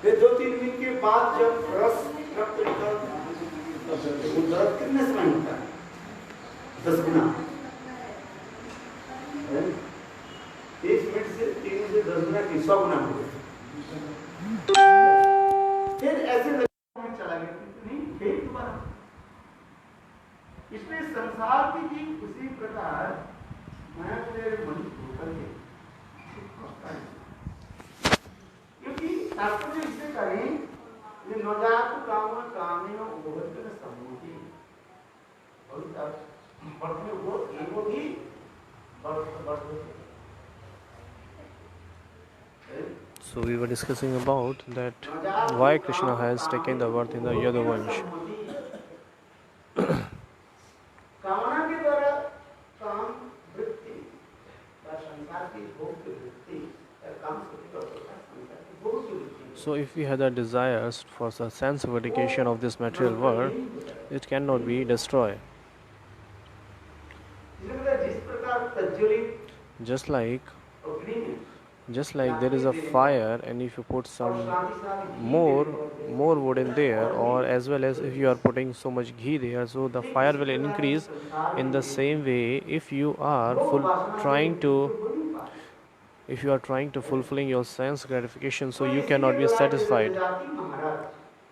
फिर 2-3 दिन के बाद जब रस रक्त दर्द कितने समय होता है? 10 गुना। 30 मिनट से 3 से 10 गुना की 100 गुना हो गया। फिर ऐसे चला गया नहीं, फिर दोबारा। इसलिए संसार की भी उसी प्रकार मैं तेरे मन होकर के क्योंकि तात्पर्य इससे करें ये नवजात काम कामिनो उभरकर सम्मोहि और बढ़ते वो ईगो भी बढ़ते। So we were discussing about that why Krishna has taken the birth in the Yaduvansh. कामना के द्वारा काम वृत्ति या संसार की भोग की वृत्ति या काम सुखी का संसार की भोग की वृत्ति। So if we have the desires for the sense gratification of this material world, it cannot be destroyed. Just like there is a fire, and if you put some more wood in there, or as well as if you are putting so much ghee there, so the fire will increase. In the same way, if you are trying to fulfilling your sense gratification, so you cannot be satisfied.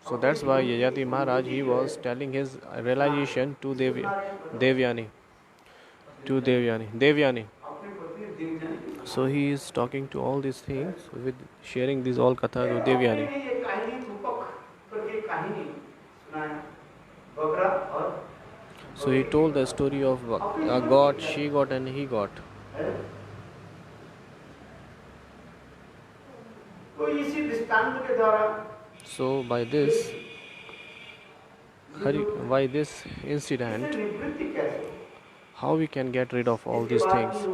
So that's why Yayati Maharaj, he was telling his realization to Devyani. So he is talking to all these things with sharing these all katha to Devyani. So he told the story of a got, she got, and he got. So by this incident, how we can get rid of all these things?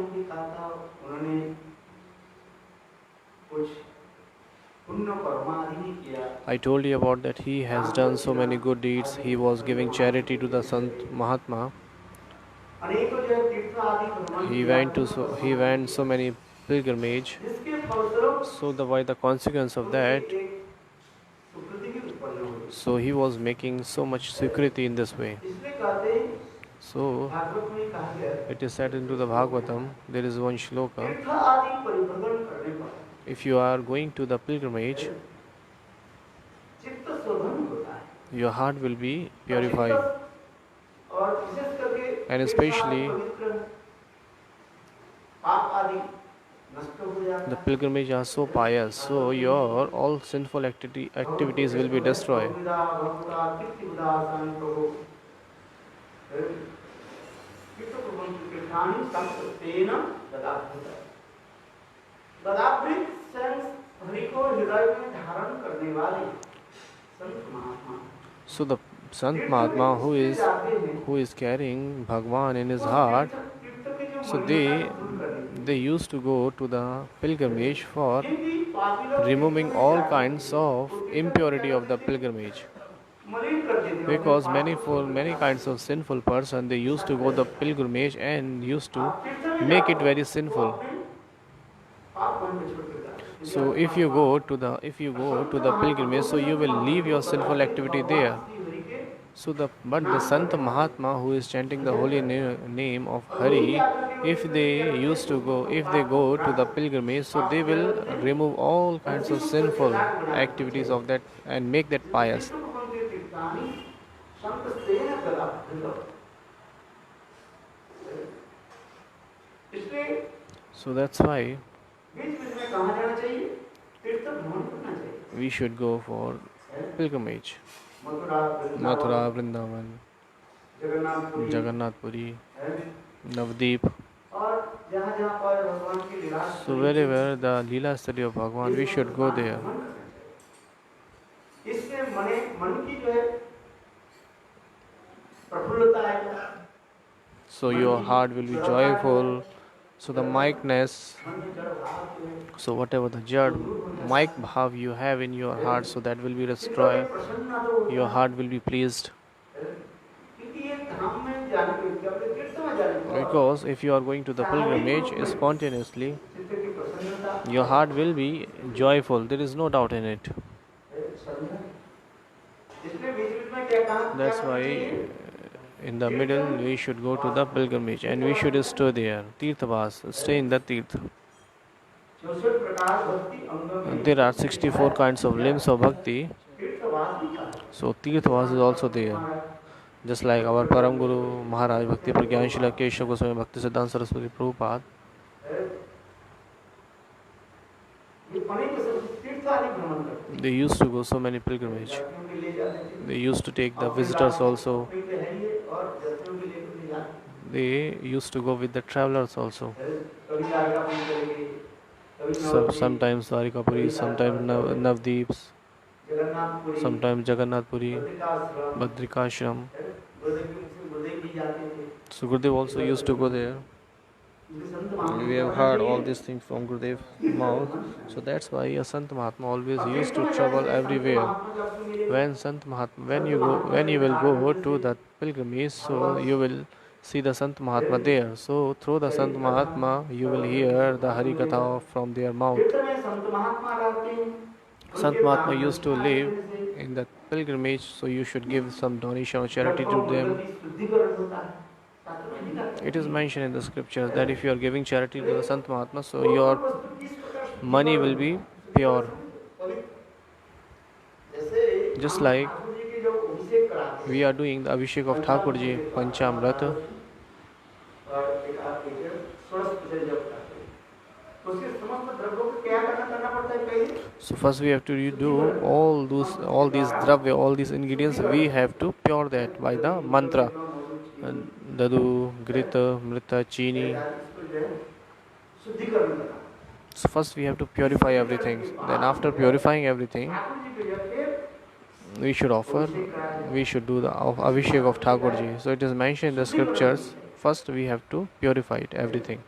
I told you about that he has done so many good deeds. He was giving charity to the Sant Mahatma. He went so many pilgrimage. So by the consequence of that, so he was making so much security in this way. So it is said into the Bhagavatam, there is one shloka. If you are going to the pilgrimage, your heart will be purified, and especially the pilgrimage are so pious, so your all sinful activities will be destroyed. So the Sant Mahatma who is carrying Bhagwan in his heart, so they used to go to the pilgrimage for removing all kinds of impurity of the pilgrimage. Because many kinds of sinful person, they used to go the pilgrimage and used to make it very sinful. So if you go to the pilgrimage, so you will leave your sinful activity there. So but the Sant Mahatma who is chanting the holy name of Hari, if they go to the pilgrimage, so they will remove all kinds of sinful activities of that and make that pious. So that's why we should go for pilgrimage. Mathura, Vrindavan, Jagannath Puri, Navdeep. So wherever the Leela study of Bhagwan, we should go there. So your heart will be joyful. So the micness, so whatever the jad, mic bhav you have in your heart, so that will be destroyed. Your heart will be pleased. Because if you are going to the pilgrimage spontaneously, your heart will be joyful. There is no doubt in it. इसलिए बीच-बीच में क्या काम That's why in the middle we should go to the pilgrimage and we should stay there. Tirthavas, stay in the tirth. 64 प्रकार भक्ति अंग में There are 64 kinds of limbs of bhakti. तीर्थवास भी था So Tirthavas is also there. Just like our Param Guru Maharaj Bhakti Pragyan Shila Keshav Goswami Bhakti Siddhanta Saraswati Prabhupada, ये पढ़े के सब तीर्थ आदि भ्रमण करते they used to go so many pilgrimage. जातियों के ले जाते थे They used to take the अपने visitors लाभ also. अपने के है ये और जातियों के लेकर ले जाते They used to go with the travelers also. कभी द्वारकापुरी चले गए कभी So, Nabadwip sometimes Dwarikapuri, sometimes Navdeeps, Jagannathpuri sometimes Jagannath Puri, Badrikashram Badrikashram. गुरुदेव भी जाते थे So Gurudev also used to go there. क्योंकि संत महात्मा We have heard all these things from Gurudev's mouth. So that's why a Sant Mahatma always used to travel everywhere. When Sant Mahatma, when you will go to the pilgrimage, so you will see the Sant Mahatma there. So through the Sant Mahatma, you will hear the Hari Katha from their mouth. तीर्थ में संत महात्मा रहते हैं Sant Mahatma used to live in the pilgrimage, so you should give some donation or charity to them. शुद्धिकरण होता है शास्त्र में लिखा है It is mentioned in the scriptures that if you are giving charity to the Sant Mahatma, so your money will be pure. जैसे Just like Thakur ji के जो अभिषेक कराते we are doing the Abhishek of Thakurji, Panchamrit. हैं और एक आप एक षोडश पूजन जब करते हैं तो उसके समस्त द्रव्यों को क्या करना पड़ता है पहले So first we have to do all these dravya, all these ingredients. We have to pure that by the mantra. Dadu, Grita, Mrita, Chini. इसको जो है शुद्धिकरण करना So first we have to purify everything. Then after purifying everything, Thakur ji के जो फिर we should offer, we should do the Abhishek of Thakurji. So it is mentioned in the scriptures. First we have to purify it, everything.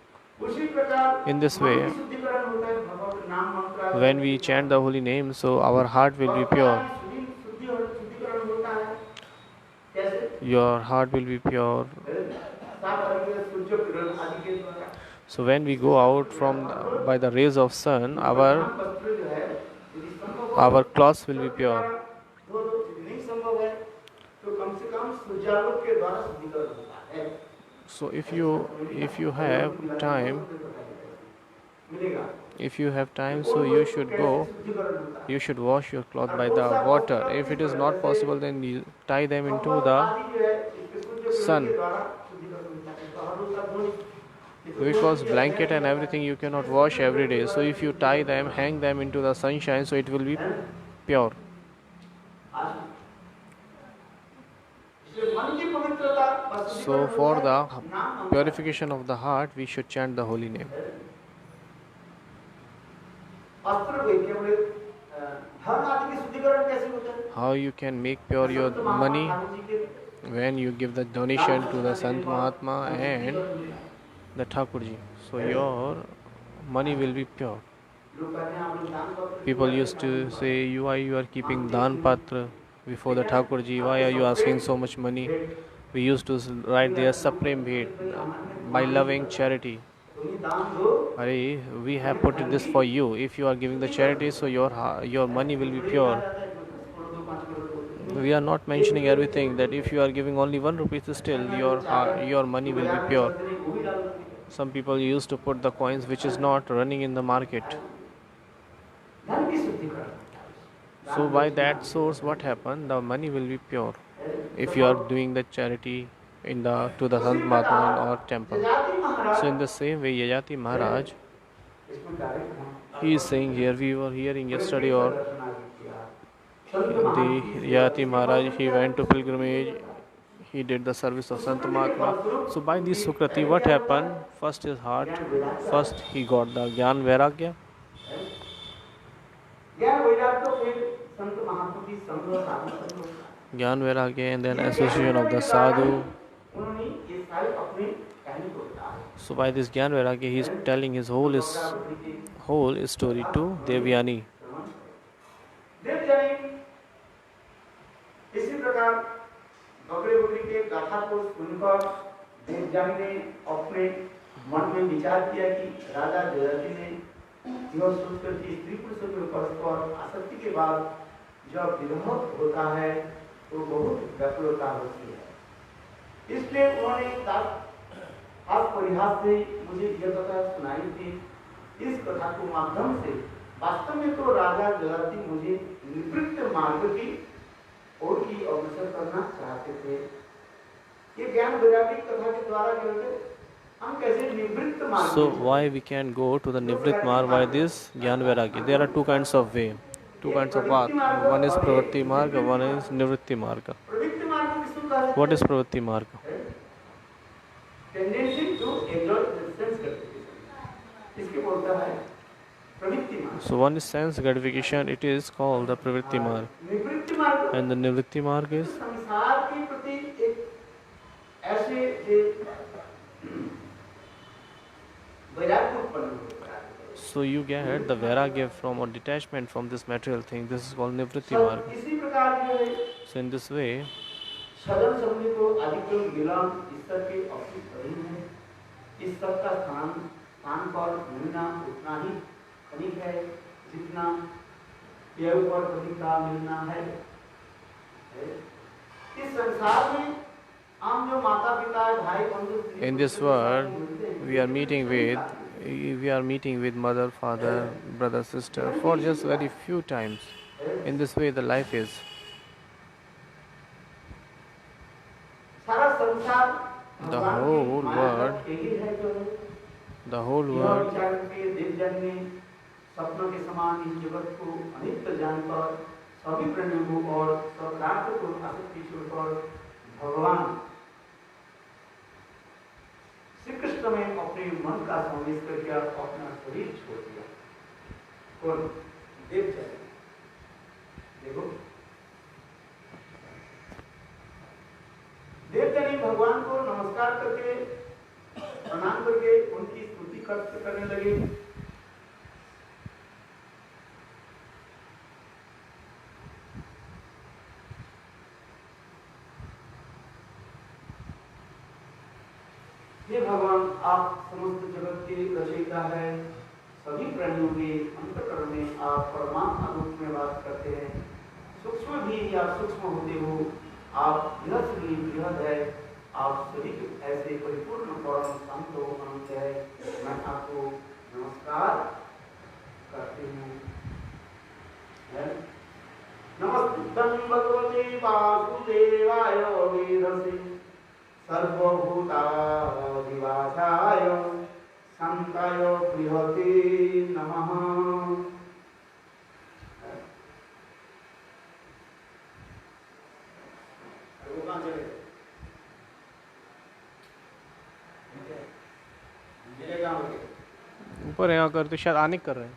उसी प्रकार In this way, मन की शुद्धिकरण होता है भगवान के नाम मंत्र when we chant the holy name, so our heart will be pure. शुद्धिकरण होता है कैसे Your heart will be pure. सात अर्घ्य सूर्य किरण आदि के द्वारा So when we go out by the rays of sun, वस्त्र जो है यदि संभव हो our clothes will be pure. दो यदि नहीं संभव है तो कम से कम सूर्यालोक के द्वारा शुद्धिकरण होता है So if you have time, मिलेगा so you should go. शुद्धिकरण होता है You should wash your cloth by the water. If it is not possible, then you tie them into the आदि जो है इसके सूर्य किरण sun. के द्वारा शुद्धिकरण होता है तो हर रोज का Dhoni Because blanket and everything you cannot wash every day. So if you tie them, hang them into the sunshine, so it will be pure. मन की पवित्रता व So शुद्धिकरण for होता the है नाम purification of the heart, we should chant the holy name. अस्त्र वैक्य बोले धन आदि की शुद्धिकरण कैसे होता है How you can make pure your money? When you give the donation to the Sant Mahatma and the Thakurji. So your money will be pure. People used to say, why you are keeping Dan Patra before the Thakurji? Why are you asking so much money? We used to write there Supreme Bhed by loving charity. Arey, we have put this for you. If you are giving the charity, so your money will be pure. We are not mentioning everything that if you are giving only 1 rupee, still your money will be pure. Some people used to put the coins which is not running in the market. So by that source, what happened? The money will be pure if you are doing the charity to the Sant Mahatma or temple. So in the same way, Yajati Maharaj, he is saying here, we were hearing yesterday, or the Yajati Maharaj, he went to pilgrimage, he did the service of Sant Mahatma. So by this Sukrati, what happened? First his heart, first he got the Gyan Vairagya. Gyan Vairagya and then association of the sadhu. So by this Gyan Vairagya, he is telling his whole story to Devyani. इसी प्रकार बकरे बकरी के गाथा को सुनकर देवजानी ने अपने मन में विचार किया कि राजा जयति ने यह सोचकर कि स्त्री पुरुषों के परस्पर आसक्ति के बाद जब विरह होता है तो बहुत व्याकुलता होती है। इसलिए उन्होंने आप परिहास से मुझे यह कथा सुनाई थी। इस कथा के माध्यम से वास्तव में तो राजा जलाति मुझे निवृत्त मार्ग की ओर की अग्रसर करना चाहते थे। ये ज्ञान वैराग्य कथा के द्वारा जो है हम कैसे निवृत्त मार्ग। So why we can go to the Nivrit Marg by this Gyan Vairagya? There are two kinds of way, two kinds of path. One is Pravritti Marga, one is Nivritti Marga. प्रवृत्ति मार्ग किसको कहा जाता है? What is Pravritti Marga? Tendency to enjoy sense gratification, इसके बोलता है प्रवृत्ति मार्ग। So one is sense gratification, it is called the Pravritti Marg. निवृत्ति मार्ग And the Nivritti Marg is संसार के प्रति एक ऐसे वैराग्य उत्पन्न होता है। so you get the Vairagya from or detachment from this material thing. This is called Nivritti Marg. इसी प्रकार जो है So in this way, सदन सबने को अधिक्रम गिलाम ईश्वर के अवशिष्ट अधीन है। इस सब का स्थान पर मिलना उतना ही खनिक है जितना पेड़ पर कभी का मिलना है। इस संसार में हम जो माता पिता भाई बंधु in this world, we are meeting with mother, father, brother, sister for just very few times. In this way, the life is. सारा संसार The whole world, the whole world सपनों के समान इस जगत को अनित्य जानकर सभी प्राणियों को और सब राष्ट्र को आसक्ति छोड़कर भगवान श्री कृष्ण में अपने मन का संवेश करके अपना शरीर छोड़ दिया। कौन? देव चले। देखो देवजनी भगवान को नमस्कार करके प्रणाम करके उनकी स्तुति करने लगे। हे भगवान, आप समस्त जगत के रचयिता है। सभी प्राणियों के अंतःकरण में आप परमात्मा रूप में वास करते हैं। सूक्ष्म भी या सूक्ष्म होते हो, आप बृहद से भी बृहद है। आप सभी ऐसे परिपूर्ण परम शांत अनंत है। मैं आपको नमस्कार करती हूँ। नमस्ते भगवते वासुदेवाय वेदसे सर्वभूतादिवासाय शांताय बृहते नमः। ऊपर यहाँ करते शायद आने कर रहे हैं।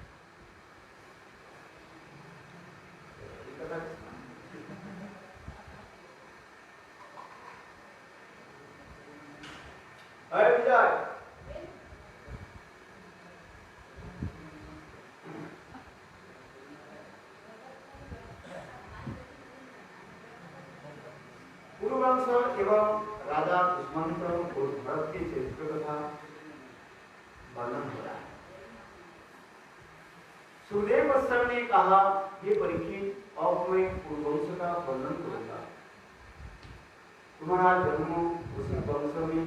पूर्ववंश एवं राजा दुष्मंत और भरत के चरित्र कथा वर्णन हो रहा है। सुखदेव गोस्वामी ने कहा, ये परीक्षित, अब मैं पूर्ववंश का वर्णन करूंगा। तुम्हारा जन्म उसी वंश में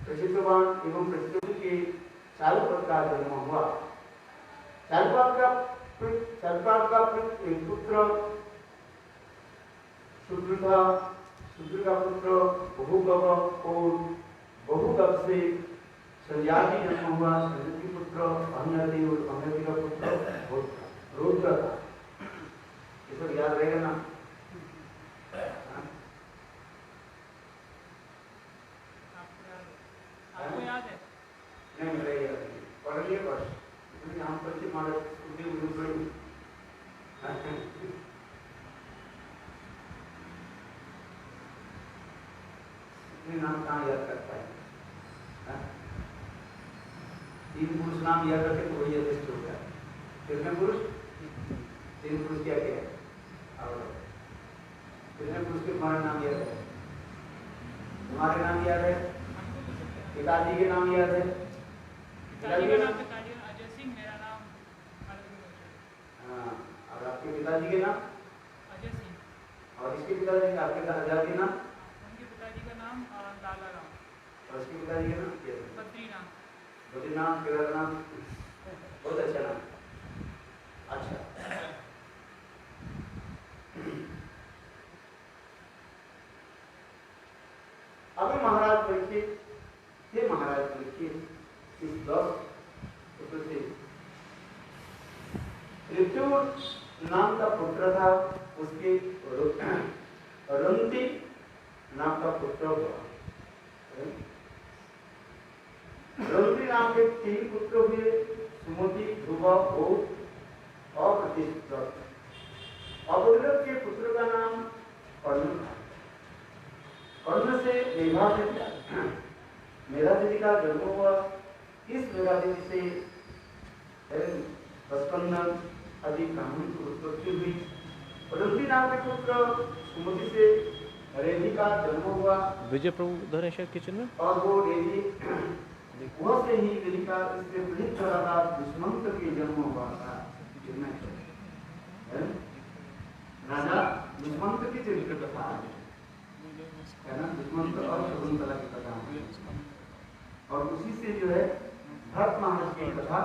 प्रसिद्धवान एवं प्रसिद्ध के चालुपद का जन्म हुआ। चालुपद का पुत्र शूद्र था। शूद्र का पुत्र बहुगव और बहुगव से संजाति जन्म हुआ। संजाति पुत्र अहन्यति और अहन्यति का पुत्र रुद्र था। ये सब याद रहेगा ना? आपको याद है? नहीं, मेरा याद नहीं। पढ़ लिया बस। हम पढ़ते मारे नाम कहाँ याद कर पाए? तीन पुरुष नाम याद रखे तो वही यथेष्ट होता है। कितने पुरुष? तीन पुरुष क्या क्या है? कितने पुरुष के तुम्हारे नाम याद है? तुम्हारे नाम याद है? पिताजी के नाम याद है? पिताजी का नाम अजय सिंह, मेरा नाम। हाँ, और आपके पिताजी के नाम? और इसके पिताजी का आपके दादाजी नाम? उनके पिताजी का नाम लाला राम। और इसके पिताजी का नाम क्या है? बद्रीनाथ। बद्रीनाथ, केदारनाथ, बहुत अच्छा नाम। अच्छा, अभी महाराज परीक्षित, हे महाराज परीक्षित, इस 10 पुत्र से ऋतु नाम का पुत्र था, उसके रंती नाम का पुत्र हुआ। रंती नाम के 3 पुत्र हुए, सुमति, ध्रुव और अप्रतिष्ठित। अभद्र के पुत्र का नाम कर्ण था। कर्ण से मेधातिथि का जन्म हुआ। इस मेधातिथि से स्कंदन आदि ब्राह्मण की उत्पत्ति हुई। रंती नाम के पुत्र सुमति से रेवी का जन्म हुआ। विजय प्रभु उधर है शायद किचन में। और वो रेवी वह से ही रेवी का इससे प्रसिद्ध राजा दुष्मंत के जन्म हुआ था। राजा दुष्मंत की चरित्र कथा है ना, दुष्मंत और शकुंतला की कथा, और उसी से जो है भरत महाराज की कथा।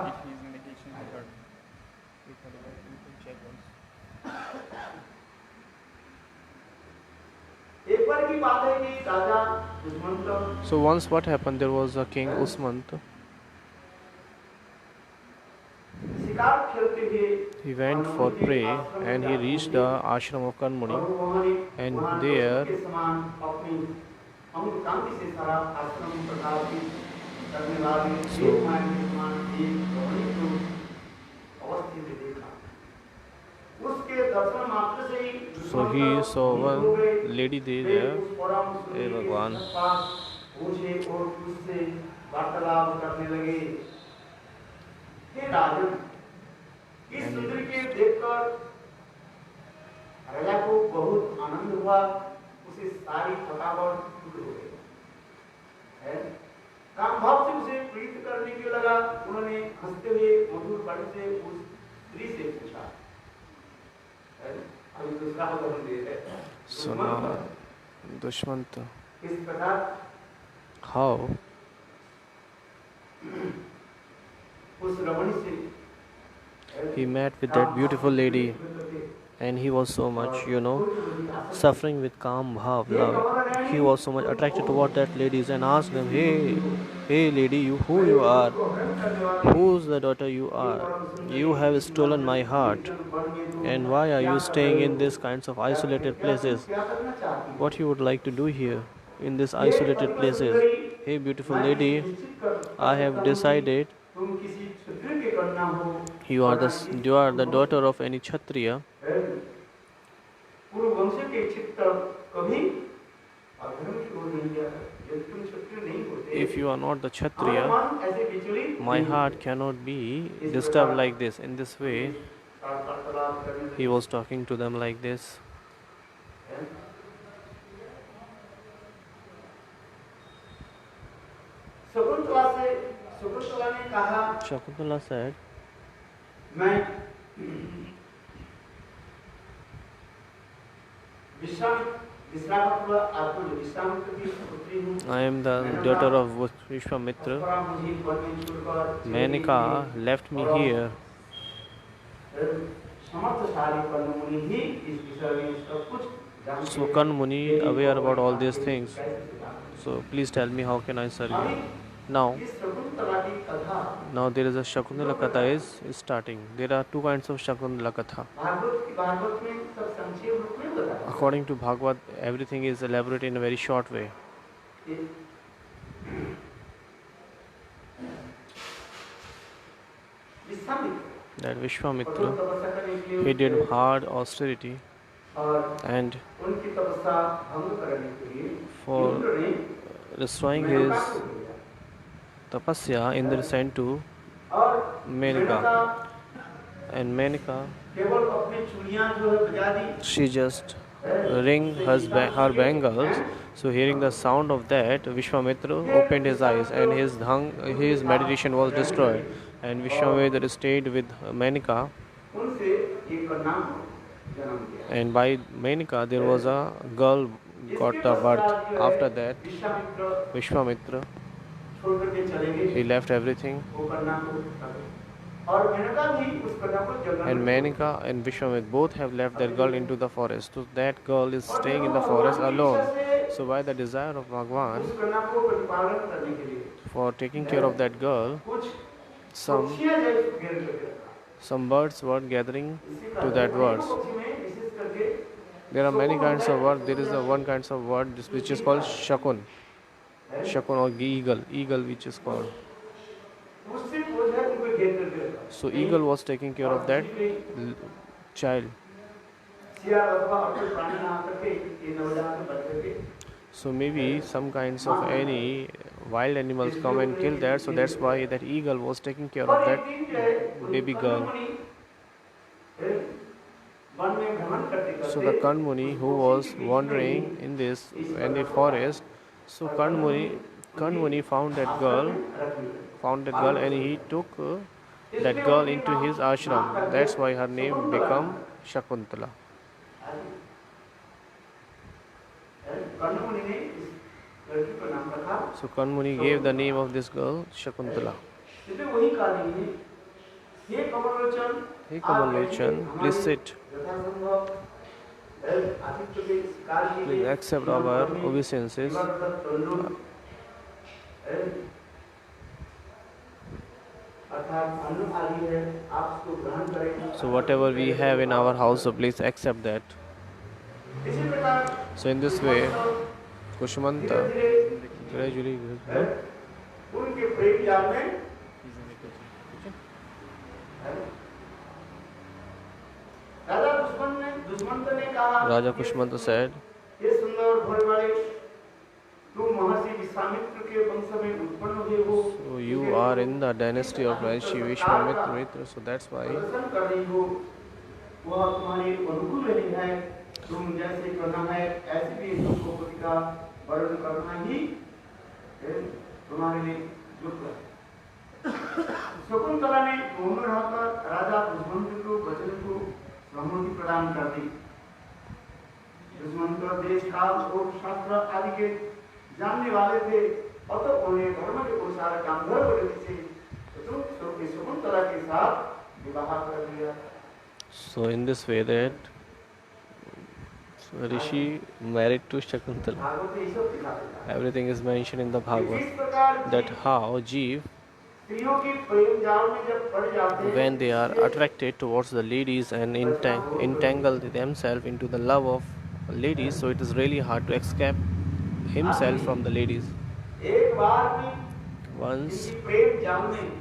एक बार की बात है कि राजा Dushmant, So once what happened, there was a king Usmant. शिकार खेलते हुए He went for prey and he reached the ashram of Kanmuni, and there के समान अपनी अमृत कांति से सारा आश्रम प्रकाशित करने वाले एक मान के समान एक रोहिणी को अवस्थित देखा। उसके दर्शन मात्र से ही so he saw one lady there. हे भगवान, पूछे और उससे वार्तालाप करने लगे। हे राजन, इस सुंदरी के देखकर राजा को बहुत आनंद हुआ। उसे सारी थकावट दूर हो गई। काम भाव से उसे प्रीत करने के लगा। उन्होंने हंसते हुए मधुर कंठ से उस स्त्री से पूछा। अभी दूसरा उदाहरण दे रहे हैं। So now Dushmanta, इस प्रकार how उस रमणी से he met with that beautiful lady, and he was so much, suffering with calm bhav love. He was so much attracted toward that ladies and asked them, hey lady, who you are? Whose the daughter you are? You have stolen my heart, and why are you staying in these kinds of isolated places? What you would like to do here in these isolated places? Hey beautiful lady, I have decided you are the daughter of any Kshatriya. If you are not the Kshatriya, my heart cannot be disturbed like this. In this way, he was talking to them like this. Shakuntala said, I am the daughter of Vishwamitra. Menika left me here. So Kanmuni aware about all these things. So please tell me, how can I serve you? Now there is a Shakuntala Katha is starting. There are 2 kinds of Shakuntala Katha. According to Bhagavad, everything is elaborated in a very short way. That Vishwamitra, he did hard austerity, and for destroying his tapasya, Indra sent to Menika, and Menika, she just ring her bangles. So hearing the sound of that, Vishwamitra opened his eyes, and his meditation was destroyed. And Vishwamitra stayed with Menika, जन्म दिया। And by Menika there was a girl got इसके a birth. पश्चात जो है After that, Vishwamitra Vishwamitra, छोड़ करके चले गए he left everything, वो कन्या को रख। और मेनका भी उस कन्या को जंगल and में छोड़ Menika and Vishwamitra both have left their girl into the forest. So that girl is staying in the forest alone. So by the desire of Bhagwan उस कन्या को प्रतिपालन करने के लिए for taking care of that girl, कुछ some पक्षियां जैसे घेर करके रखा। some birds were gathering इसी to कारण that birds. पक्षी में विशेष करके There are many kinds of birds. There is a one kinds of bird which is called shakun. Shakun or eagle. Eagle which is called. उससे वो है उनको घेर करके रखा। So eagle was taking care of that child. सियार अथवा अपने प्राणी ना करके ये नवजात बच्चे के So maybe some kinds of any wild animals come and kill that. So that's why that eagle was taking care of that baby girl. So the Kanmuni who was wandering in the forest, so Kanmuni found that girl, and he took that girl into his ashram. That's why her name became Shakuntala. So Kanmuni gave the name of this girl Shakuntala. Hey Kamalochan, please sit. Please accept our obeisances. So whatever we have in our house, so please accept that. So in this way, Kushmanta gradually उनके प्रेम जाल में Raja Kushmanta said, ये सुंदर भोले वाले तुम महर्षि विश्वामित्र के वंश में उत्पन्न हुए हो। so you are in the dynasty of Maharishi Vishwamitra, so that's why प्रदर्शन कर रही हो वह तुम्हारे अनुकूल नहीं है। तुम जैसे करना है ऐसे भी तुमको पति का वर्णन करना ही तुम्हारे लिए युक्त है। शकुंतला ने मोहन रहकर राजा दुष्मंत को वचन को सम्मति प्रदान कर दी। दुष्मंत देश काल और शास्त्र आदि के जानने वाले थे, अतः उन्हें धर्म के अनुसार गांधर्व रीति से शकुंतला के साथ विवाह कर दिया। so in this way that Rishi married to Shakuntala. Bhagavat में ये सब दिखाता है। Everything is mentioned in the इस Bhagavad प्रकार that how Jeev, स्त्रियों की प्रेम जाल में जब पड़ जाते हैं, when they are attracted towards the ladies and entangle themselves into the love of ladies, so it is really hard to escape himself from the ladies. एक बार भी Once किसी प्रेम जाल में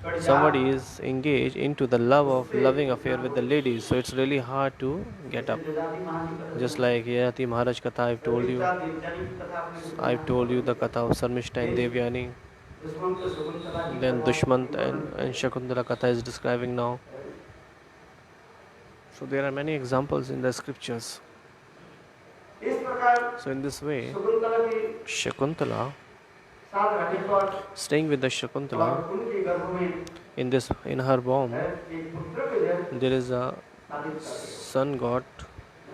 पड़ जाए, somebody is engaged into the loving affair with the ladies, so it's really hard to get up. जजाति महारानी का Just like Yati Maharaj Katha, I've told you the Katha of Sarmishta and Devyani. दुश्मन को शकुंतला की Then Dushmant and Shakuntala Katha is describing now. So there are many examples in the scriptures. इस प्रकार So in this way, Shakuntala के Shakuntala, साथ रहने पर staying with the और Shakuntala, उनके गर्भ में in her womb, एक पुत्र के जन्म there is a साधित कर son got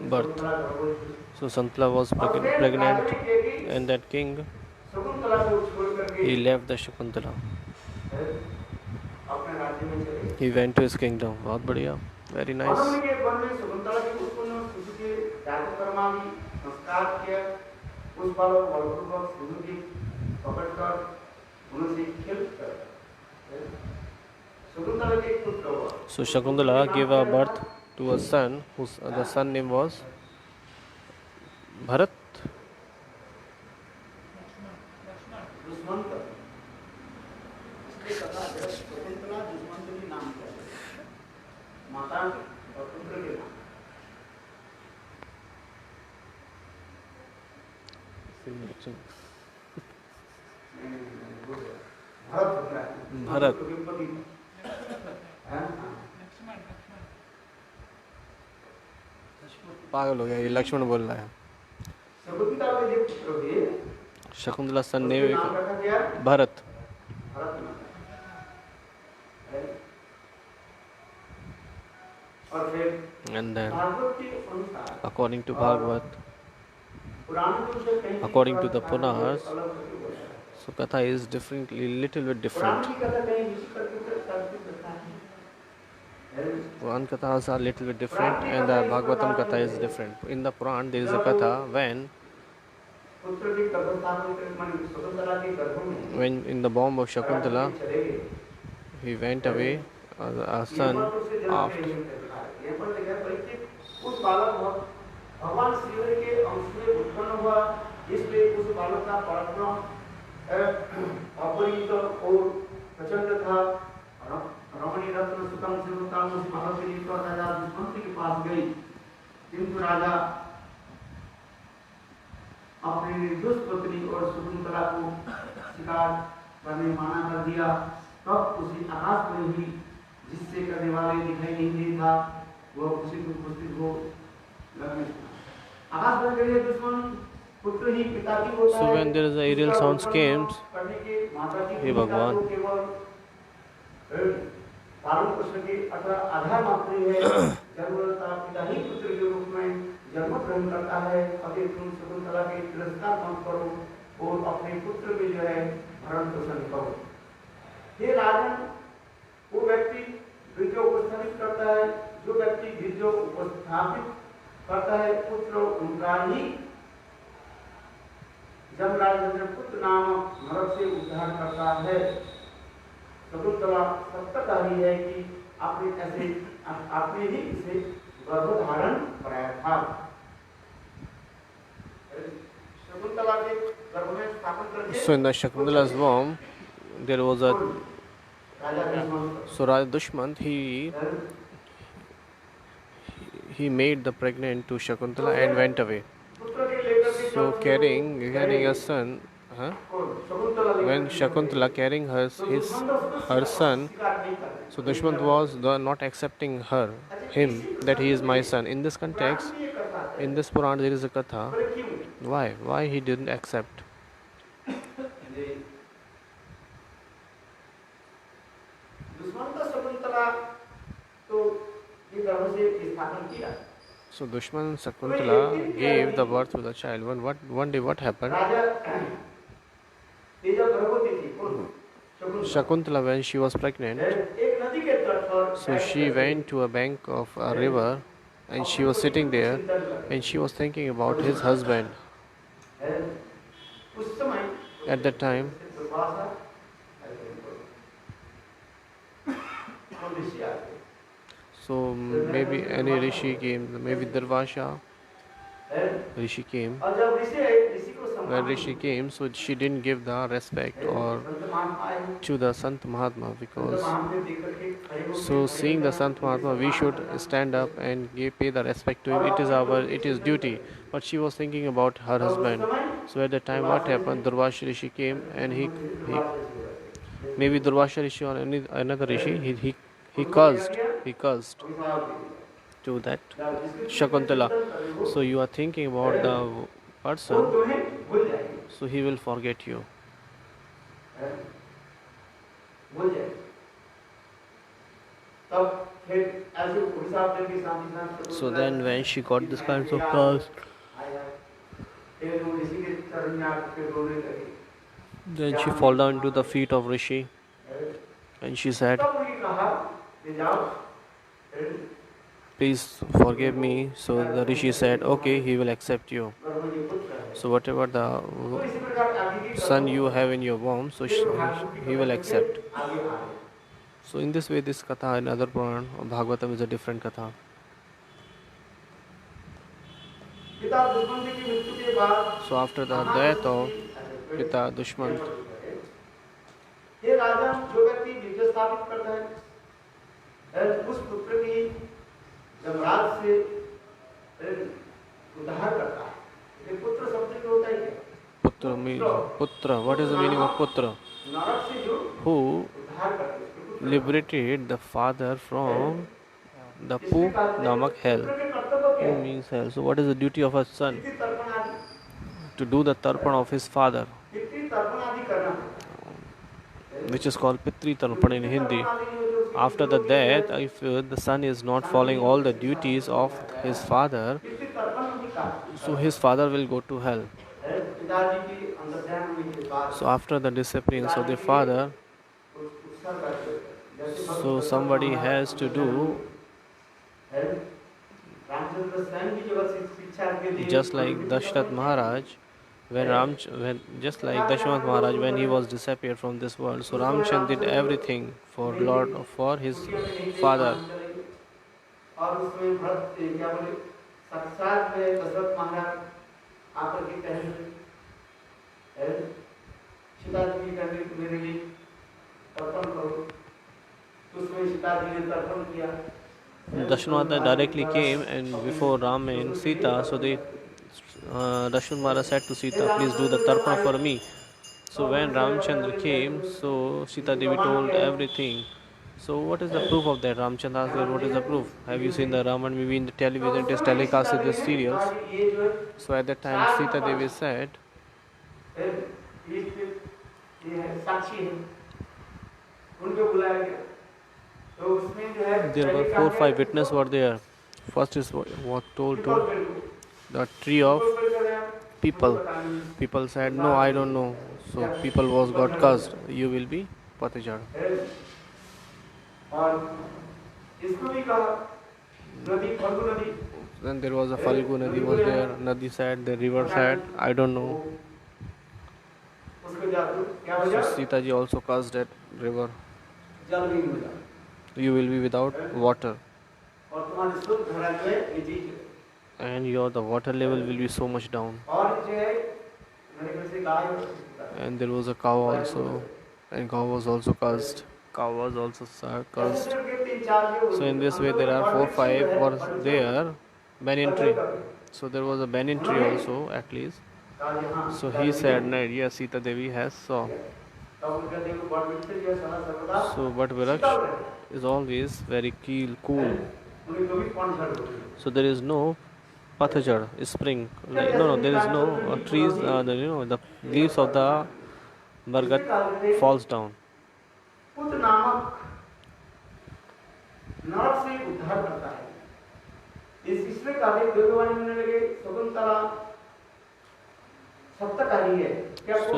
birth. शकुंतला गर्भवती So Santala was pregnant, and that king, Shakuntala को छोड़ करके he left the Shakuntala. अपने राज्य में चले गए। He went to his kingdom. बहुत बढ़िया, very और nice. उनके वन में शकुंतला के उत्पन्न शिशु के जातकर्मादि संस्कार किया। उस बालक बलपूर्वक शिशु की पकड़कर उनसे खेल कर शकुंतला के एक पुत्र हुआ। So Shakuntala gave a birth to a son, whose the son name was Bharat. Dushmant इसलिए कथा है शकुंतला दुष्मंत भी नाम है माता और पुत्र के नाम। भरत होता है। भरत। के पति हैं? पागल हो गया, ये लक्ष्मण बोल रहा है. शकुंतला के जो पुत्र हुए Shakuntala son उसके name नाम रखा गया Bharat. भरत नाम है। और फिर And then, भागवत के अनुसार according to Bhagavad, पुराण में उसे कहीं according to the अलग Puranas, करके बोला है। so katha is differently, little bit Purana different. की कथा कहीं ऋषि करके करता है। Puran kathas are little bit different, पुराण की and the कथा इस Bhagavatam प्रकार katha की is है। different. In the Puran, there is a katha पुत्र की गर्भस्थापन के माने शकुंतला के गर्भ में when in the bomb of Shakuntala, राजा चले गए। he went away, a son यहाँ पर उससे जन्म after. नहीं होता है। यहाँ पर लिखा है बल्कि उस बालक भगवान शिव के अंश में उत्पन्न हुआ, इसलिए उस बालक का पराक्रम अपरिमित और प्रचंड था। रमणी रत्न सुतम सिंहकाम उस बालक के लिए तो राजा दुष्मंत के पास गई, किंतु राजा अपनी निर्दोष पत्नी और शकुंतला को शिकार करने माना कर दिया। तब उसी आकाश में ही जिससे करने वाले दिखाई नहीं देता, वह उसी को उपस्थित हो लगने लगा। आकाश में गए दुश्मन पुत्र ही पिता की होता है। So when there is a aerial sounds came, करने के माता की हे भगवान, केवल पालन पोषण के आधार मात्र है। जन्मदाता पिता ही पुत्र के रूप में जन्म ग्रहण करता है। अतः तुम शकुंतला के तिरस्कार मत करो और अपने पुत्र में जो है भरण पोषण करो। हे राजन, वो व्यक्ति गिरजो उपस्थापित करता है, जो व्यक्ति गिरजो उपस्थापित करता है पुत्र उनका ही जमराज पुत्र नामक नरक से उद्धार करता है। शकुंतला सत्यकारी है कि आपने ही इसे गर्भधारण कराया था। शकुंतला के गर्भ में स्थापन करके so in the Shakuntala's womb, there was a Raja Dushmant. He made the pregnant to Shakuntala and went away. So carrying a son, when Shakuntala carrying her son, so Dushmant was not accepting him that he is my son. In this context, in this Puran there is a katha. Why he didn't accept? So Dushman Shakuntala gave the birth to the child. One day what happened? Shakuntala, when she was pregnant, so she went to a bank of a river and she was sitting there and she was thinking about his husband. At that time, so maybe any rishi came, maybe Durvasha rishi came. When rishi came, so she didn't give the respect or to the Sant Mahatma, because so seeing the Sant Mahatma we should stand up and pay the respect to him. It is duty. But she was thinking about her husband. So at the time what happened, Durvasha rishi came and he maybe Durvasha rishi or another rishi, he cursed to that Shakuntala. So you are thinking about the person, so he will forget you. So then when she got this kind of curse, then she fall down to the feet of Rishi and she said, please forgive me. So the Rishi said, okay, he will accept you. So whatever the son you have in your womb, so he will accept. So in this way, this katha in other Puran or Bhagavatam is a different katha. So after the death of Pita Dushmant, Putra means Putra. What is the meaning of Putra? Who liberated the father from the Pu Namak hell. Pu means hell. So what is the duty of a son? To do the tarpan of his father, which is called Pitri Tarpan in Hindi. after the death, if the son is not following all the duties of his father, इसलिए तर्पण नहीं काटता so his father will go to hell. है। पिताजी की अंतर्ध्यान होने के बाद So after the disciplines of the father, उत्सर्ग करते हैं। जैसे so Bhagavad somebody Maharaj has to do, है। रामचंद्र स्वयं की जो शिक्षा के लिए just like Dashrath Maharaj, when just like Dashrath Maharaj, when he was disappeared from this world, so Ramchandra did everything for his father. और उसमें भरत क्या बोले साक्षात में दशरथ महाराज आकर के कहे सीता जी कहने मेरे लिए तर्पण करो, तो उसमें सीता जी ने तर्पण किया। Dashrath directly came and before Ram and Sita, so Dashrath Maharaj said to Sita, please do the tarpana for me. So when Ramchandra came, so Sita Devi told everything. So what is the proof of that? Ramchandra asked, what is the proof? Have you seen the Raman movie in the television? It is telecasted the serials. So at that time Sita Devi said, there were 4 or 5 witnesses were there. First is what told to the tree of people. People said, no, I don't know. So people got cursed. You will be Patijad. Then there was a Falgu Nadi was there. Nadi said, the river said, I don't know. So Sita ji also cursed that river. You will be without water. And the water level will be so much down. And there was a cow also. And cow was also cursed. Cow was also cursed. So in this way there are 4 or 5 were there. Banyan tree. So there was a banyan tree also at least. So he said, yes, Sita Devi has saw. So but Viraksh is always very cool. So there is no Pathajar, spring. No, there is no trees. The leaves of the Bargat falls down. So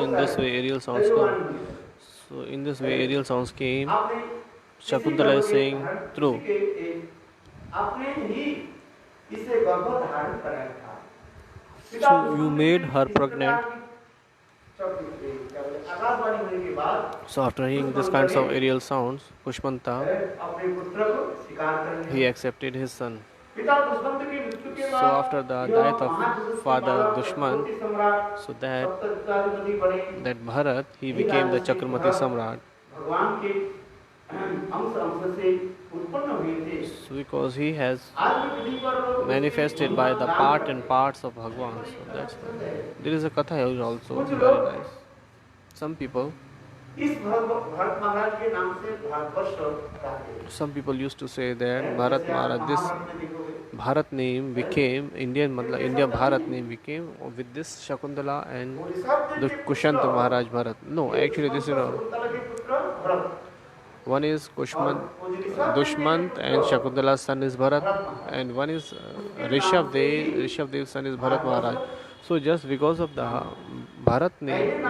in this way aerial sounds come. So in this way aerial sounds came. Shakuntala is saying true. So you made her pregnant. So after hearing this kinds of aerial sounds, Pushpanta, he accepted his son. So after the death of father Dushman, so that Bharat, he became the Chakramati Samrat. So because he has manifested by the part and parts of Bhagwan. So that's why. There is a katha here also, very nice. Some people used to say that Bharat Maharaj, this Bharat name became India Bharat name became with this Shakuntala and the Kushant Maharaj Bharat. No, actually this is not. One is Dushmant and Shakuntala's son is Bharat, and one is Rishabh Dev's son is Bharat Maharaj. So just because of the Bharat name,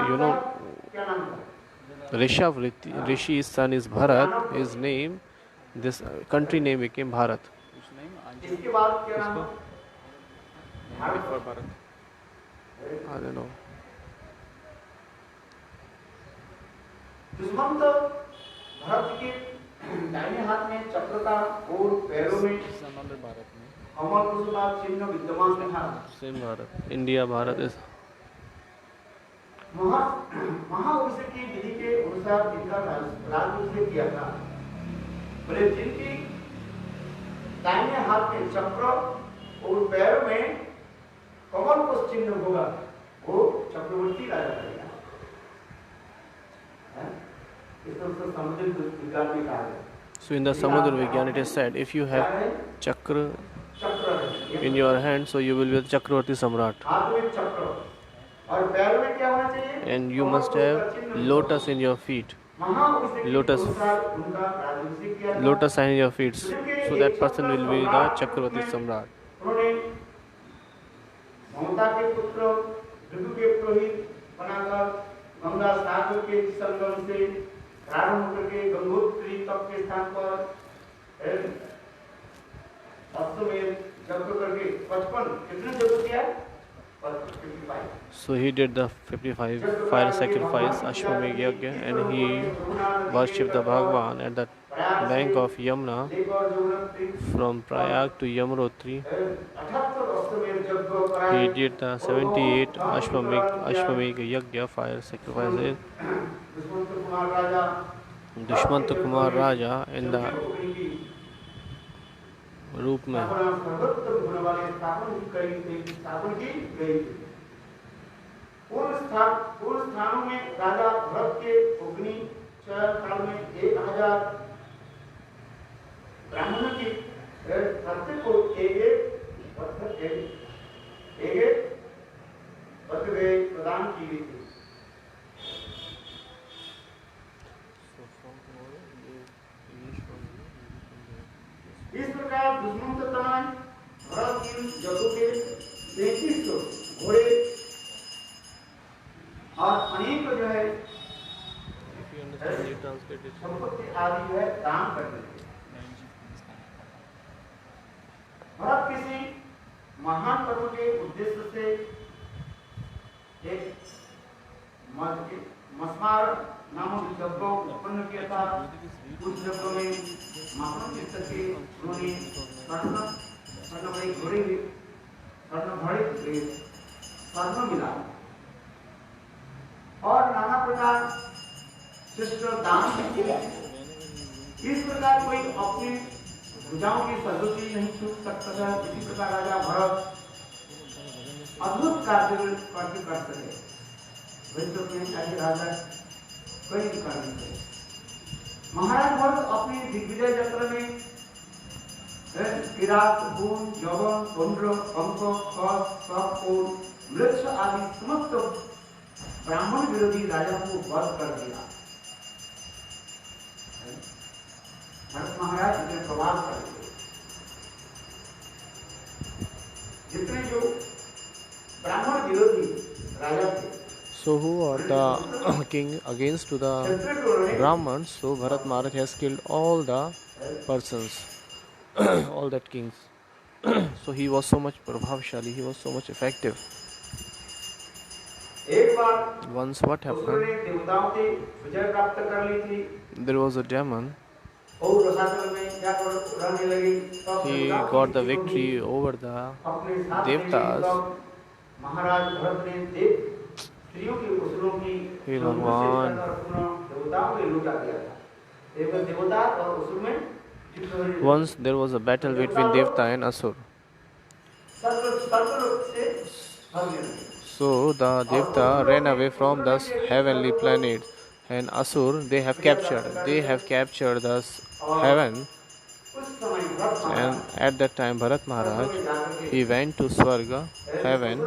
Rishi's son is Bharat, his name, this country name became Bharat. Which name? Before Bharat. I don't know. Bharat के दाहिने हाथ में चक्र था और पैरों में अमर कुशला चिन्ह विद्यमान था। सेम भारत, इंडिया भारत इस महाअभिषेक की विधि के अनुसार इनका राज्याभिषेक किया था। बोले जिनकी दाहिने हाथ में चक्र और पैरों में कमल को चिन्ह होगा वो चक्रवर्ती राजा बनेगा। So in the Samudra Vigyan it is said, if you have chakra in your hand, so you will be the Chakravarti Samrat. And you must have lotus in your feet. वहाँ उस व्यक्ति के lotus अनुसार उनका राज्याभिषेक किया था। lotus sign in your feet, so that person will be the Chakravarti Samrat. उन्होंने ममता के पुत्र ऋतु के पुरोहित बनाकर गंगा सागर के संगम से प्रारंभ करके गंगोत्री तप के स्थान पर अश्वमेध यज्ञ करके 55 कितने यज्ञ किया? 55। So he did the 55 fire sacrifice Ashwamedh Yajna, and he worshipped the Bhagavan at the bank of Yamuna from Prayag to Yamunotri. He did the 78 Ashwamedh Yajna fire sacrifices. Dushmant Kumar Raja in the रूप में पूर्व स्थानों में राजा भरत के अग्नि काल में 1000 ब्राह्मणों की प्रत्येक को एक पत्र प्रदान की गई थी। इस प्रकार दुश्मन तनाव भरत इन जगहों के 3300 घोड़े और अनेक जो है संपत्ति आदि जो है दान कर देते। भरत किसी महान पर्व के उद्देश्य से एक मस्मार नामक यज्ञ उत्पन्न किया था। उस यज्ञ में महान चित्त के उन्होंने स्वर्ण भरी घोड़े स्वर्ण भरे स्वर्ण मिला और नाना प्रकार शिष्ट दान किया। इस प्रकार कोई अपनी भुजाओं की सदुपयोग नहीं छूट सकता था। इसी प्रकार राजा भरत अद्भुत कार्य कर सके। विश्व में ऐसे राजा कोई नहीं कर सकते। महाराज भरत अपनी दिग्विजय यात्रा में किरात, खून, यवन, पौंड्र, कंक, खस, सप और मृक्ष आदि समस्त ब्राह्मण विरोधी राजा को वध कर दिया। भरत महाराज इतने प्रभाव कर दिए। जितने जो ब्राह्मण विरोधी राजा थे, so who are the king against to the Brahmans? So Bharat Maharaj has killed all the persons, all that kings. So he was so much prabhavshali, he was so much effective. Once what happened? There was a demon. He got the victory over the Devtas. He Bhagwan. Once there was a battle between Devta and Asur. So the Devta ran away from the heavenly planet, and Asur they have captured the heaven. And at that time Bharat Maharaj, he went to Swarga, heaven,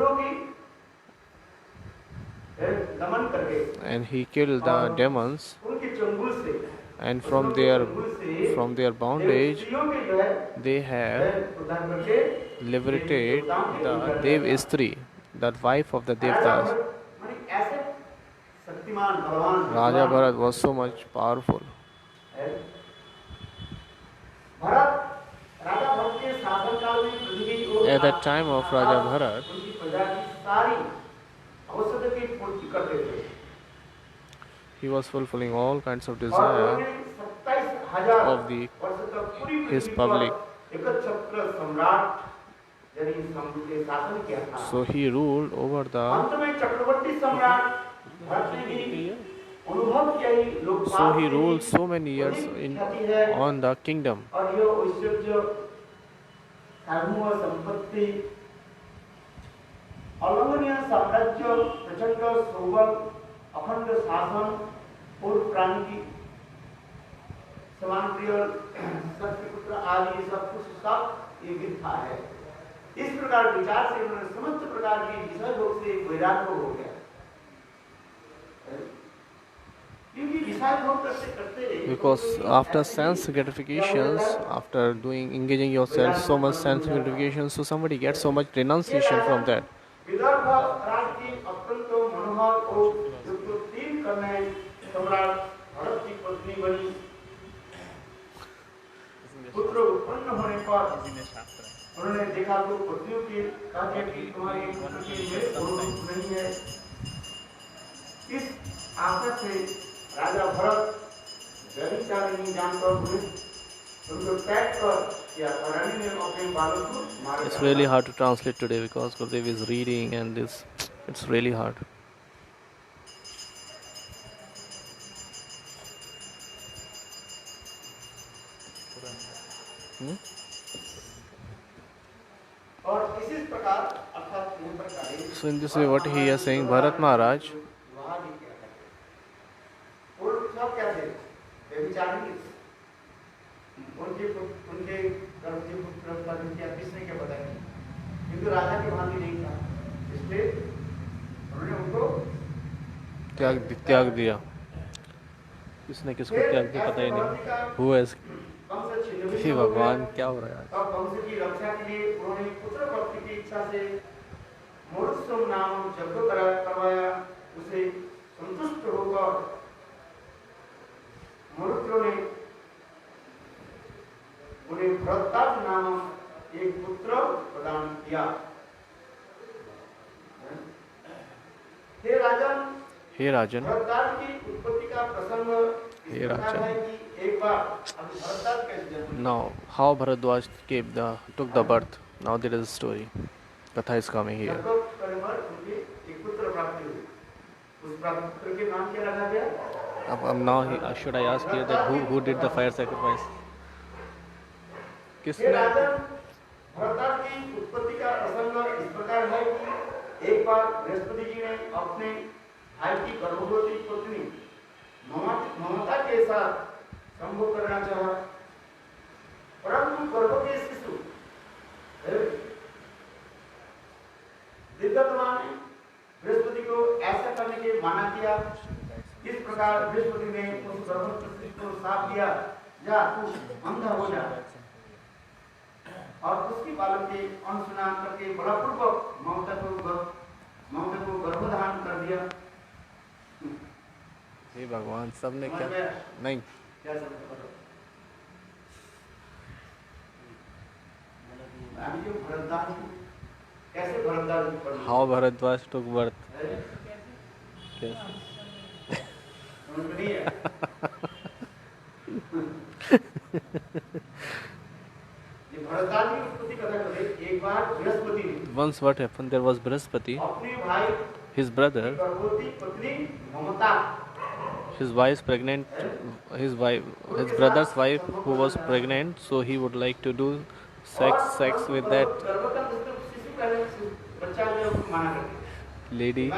and he killed the demons, and from their bondage they have liberated the Dev Istri, the wife of the Devtas. Raja Bharat was so much powerful. At that time of Raja Bharat, he was fulfilling all kinds of desire of his public. So he ruled over so many years on the kingdom. अलंघनीय साम्राज्य, प्रचंड सौबल, अखंड शासन, पूर्व क्रांति, समान प्रिय, सत्यपुत्र आदि सब कुछ सब ये मिथ्या है। इस प्रकार विचार से उन्होंने समस्त प्रकार की विषय भोग से वैराग्य हो गया। क्योंकि विषय भोग करते करते Because after sense gratifications, after doing engaging yourself so much sense gratification, so somebody gets so much ये renunciation Raja from that. Vidarbha राज की अत्यंत मनोहर और युक्त 3 कन्याएं सम्राट भरत की पत्नी बनी। पुत्र उत्पन्न होने पर उन्होंने देखा तो पत्नियों की कहा कि तुम्हारे पुत्र के लिए गुरुरूप नहीं है। इस आशा से राजा भरत व्यभिचारिणी जानकर उनको पैक कर या रानी ने अपने बालक को मार It's डाला। really hard to translate today because Gurudev is reading and this, it's really hard. और इसी प्रकार अर्थात इन प्रकार So in this way what he is saying, Bharat Maharaj, विवाह भी किया करते थे। और सब क्या थे? व्यभिचारिणी। उनके गर्भ से पुत्र उत्पन्न किया किसने क्या बताया? किंतु राजा की भांति नहीं था, इसलिए उन्होंने उनको त्याग दिया। किसने किसको त्याग दिया पता ही नहीं। Who has, हे भगवान क्या हो रहा है? तब वंश की रक्षा के लिए उन्होंने पुत्र प्राप्ति की इच्छा से मरुत्सव नाम जप करवाया। उसे संतुष्ट होकर मरुत्सव ने उन्हें भरतदास नामक एक पुत्र प्रदान किया। हे राजन, भरतदास की उत्पत्ति का प्रसंग हे राजन, है कि एक बार अभी भरतदास कैसे जन्म। now how Bharadwaj took the birth. Now there is a story. Katha is coming here. एक पुत्र प्राप्ति हुई। उस पुत्र के नाम क्या रखा गया? Now should I ask here that who did the fire sacrifice? हे किसने? राजन, भरतदास की उत्पत्ति का प्रसंग इस प्रकार है कि एक बार बृहस्पति जी ने अपने भाई की गर्भवती पत्नी ममता के साथ संभोग करना चाहा, परंतु गर्भ के शिशु दिग्गतमा ने बृहस्पति को ऐसा करने के माना किया। इस प्रकार बृहस्पति ने उस गर्भवती शिशु को शाप दिया, जा तू अंधा हो जा। और उसकी बालक के अनसुना करके बलपूर्वक ममता को गर्भधारण कर दिया। हे भगवान, सबने क्या नहीं क्या समझ पा अभी जो भरतदास कैसे Bharatdas How Bharadwaj took birth? समझ में नहीं है। ये भरतदास की उत्पत्ति कथा करें। एक बार बृहस्पति ने Once what happened, there was Brihaspati, अपने भाई his brother, गर्भवती पत्नी ममता his wife's pregnant, his brother's wife who was pregnant, so he would like to do sex with that lady.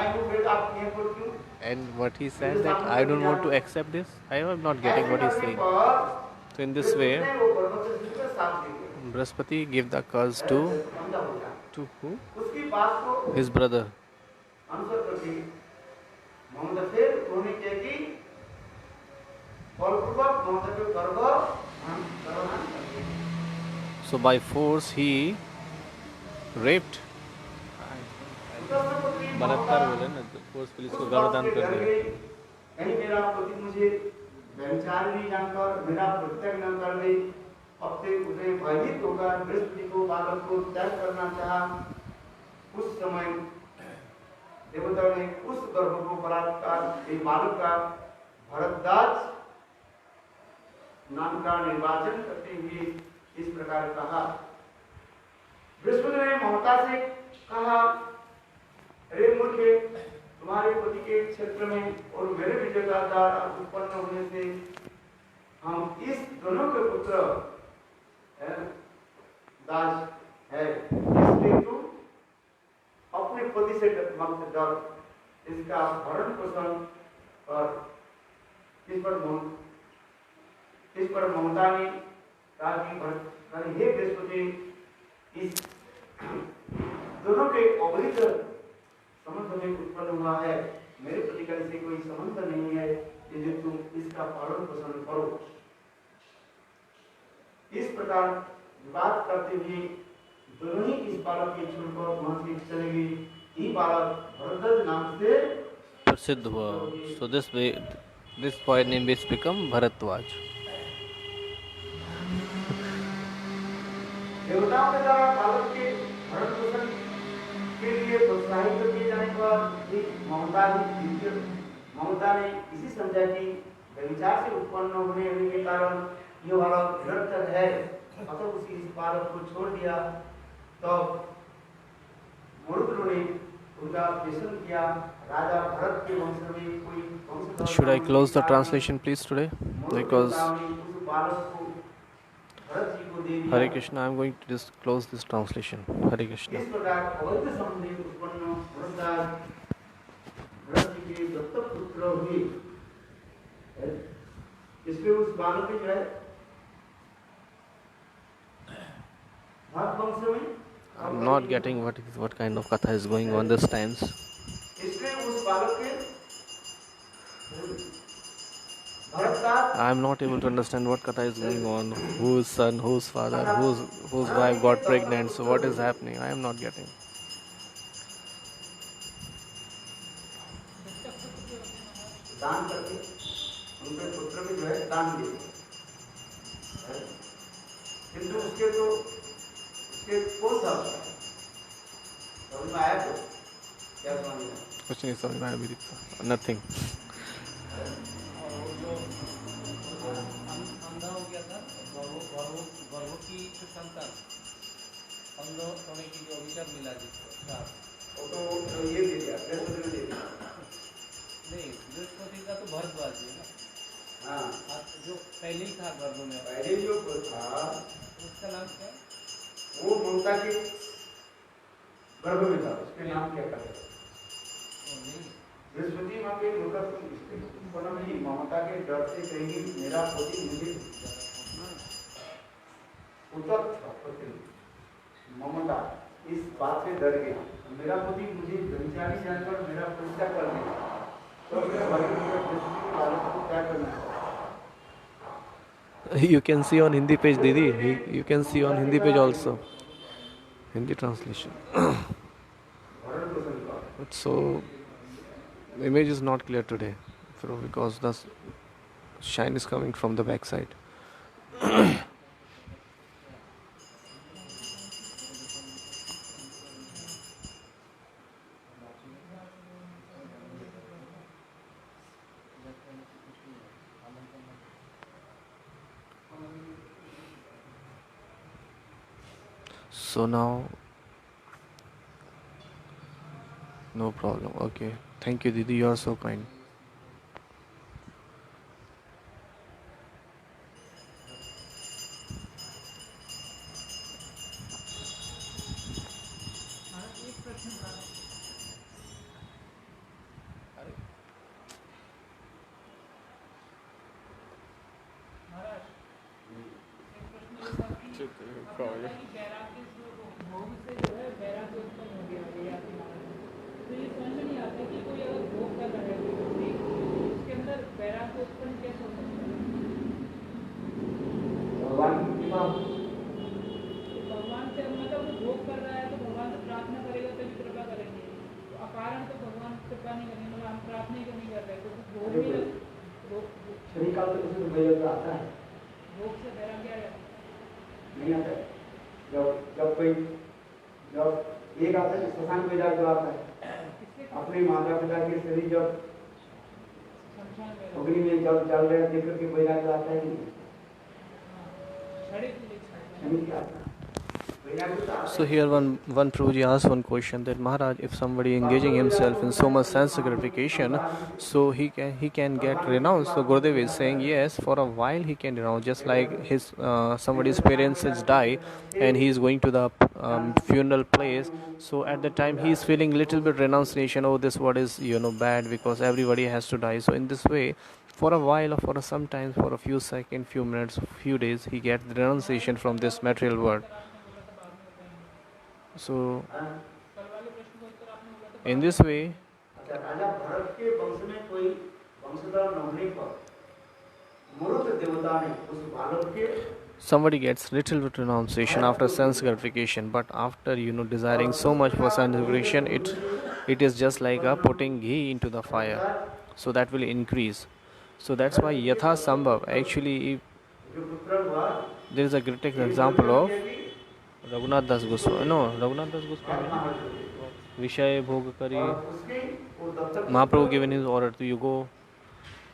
And what he said that I don't want to accept this. I am not getting what he's saying. So in this way, Brihaspati gave the curse to who? His brother. So by force he raped. बलात्कार बोले ना, forcefully इसको गर्भदान कर दिया। कहीं मेरा पति मुझे व्यभिचार नहीं जानकर मेरा परित्याग न कर दे, अब से उसे भयभीत होकर बृहस्पति को बालक को त्याग करना चाहा। उस समय देवता ने उस गर्भ को बलात्कार एक बालक का भरतदास नाम का निर्वाचन करते हुए इस प्रकार कहा। बृहस्पति ने ममता से कहा, अरे मूर्खे, तुम्हारे पति के क्षेत्र में और मेरे बेटे का दार उत्पन्न होने से हम इस दोनों के पुत्र दास है, इसलिए तू अपने पति से मत डर, इसका भरण पोषण और इस पर ममता ने कहा कि हे बृहस्पति, इस दोनों के अवैध संबंध में उत्पन्न हुआ है, मेरे पति का इससे कोई संबंध नहीं है, कि जो तुम इसका पालन पोषण करो। इस प्रकार बात करते हुए दोनों ही इस बालक के छोड़कर वहां से चले गए। ये बालक भरद्वाज नाम से प्रसिद्ध हुआ। So this way, this boy name is become Bharadwaj. देवताओं के द्वारा बालक के भरण पोषण के लिए प्रोत्साहित किए जाने के बाद ममता ने इसी समझा कि व्यभिचार से उत्पन्न होने के कारण ये बालक निरर्थक है, अतः उसी इस बालक को छोड़ दिया। तो मरुद्र ने उनका पेशन किया। राजा भरत के वंश में कोई वंशधर Should I close the translation please today? Because उस बालक को भरत जी को दे दिया। Hare Krishna, I am going to just close this translation. Hare Krishna. इस प्रकार अवैध संबंधी उत्पन्न भरद्वाज भरत जी के दत्तक पुत्र हुए। इसलिए उस बालक के जो है भरत वंश में I'm not getting what kind of katha is going on this times. इसलिए उस बालक के Bharadwaj I am not able to understand what katha is going on. Whose son, whose father, whose wife got pregnant. So what is happening? I am not getting. दान करके उनके पुत्र में जो है दान दिए, किंतु उसके तो उसके कौन था समझ में आया? तो क्या समझ में आया? कुछ नहीं समझ में आया मेरी तो। Nothing. अंधा हो गया था, गर्भ की संतान अंध होने के लिए अभिशाप मिला जिसको। वो तो ये दे दिया, बृहस्पति ने दे दिया। नहीं, बृहस्पति का तो भरद्वाज है ना। हाँ, जो पहले ही था गर्भ में, पहले जो था उसका नाम क्या? वो ममता के गर्भ में था, उसके नाम क्या था? बृहस्पति माँ के मतलब ममता के डर से कहेंगे मेरा पोती मुझे उतक था, ममता इस बात से डर गया, मेरा पोती मुझे व्यभिचारी जानकर मेरा परिचय कर देगा, तो मेरा बृहस्पति के बालक को क्या करना है? You can see on Hindi page, Didi. You can see on Hindi page also. Hindi translation. But so, the image is not clear today because the shine is coming from the back side. So now, no problem. Okay. Thank you, Didi. You are so kind. एक प्रश्न था। महाराज, एक प्रश्न ये था कि बैराग के भोग से जो है बैराग उत्पन्न हो गया, तो ये समझ में नहीं आता कि कोई अगर भोग कर रहा है तो उसके अंदर बैराग उत्पन्न कैसे हो सकता है? भगवान की कृपा, भगवान से मतलब वो भोग कर रहा है तो भगवान से प्रार्थना करेगा तभी कृपा करेंगे, तो अकारण तो भगवान कृपा नहीं करेंगे, मतलब हम प्रार्थना ही नहीं कर रहे तो भोग भी शरीर काल तो किसी को बैराग आता है भोग से बैराग क्या है? नहीं आता है। जब एक आता है शशांक बैराग जो आता है, अपने माता पिता के शरीर जब अग्नि में जब चल रहे देख करके बैराग आता है नहीं, शरीर क्या आता है? So here one Prabhuji asked one question that Maharaj, if somebody engaging himself in so much sense gratification, so he can get renounced. So Gurudev is saying yes, for a while he can renounce, just like his somebody's parents has died and he is going to the funeral place. So at the time he is feeling little bit renunciation. Oh, this what is bad because everybody has to die. So in this way, for a while or for sometimes for a few seconds, few minutes, few days, he gets the renunciation from this material world. So in this way, राजा भरत के वंश में कोई वंशधर न होने पर मरुत देवता ने उस बालक के Somebody gets little bit renunciation after sense gratification, but after desiring so much for sense gratification, it is just like putting ghee into the fire, so that will increase. So that's why yatha sambhav. Actually, जो पुत्र हुआ there is a great example of Raghunath Das Goswami. No, Raghunath Das Goswami. Vishay Bhog Kari. Mahaprabhu given his order to you go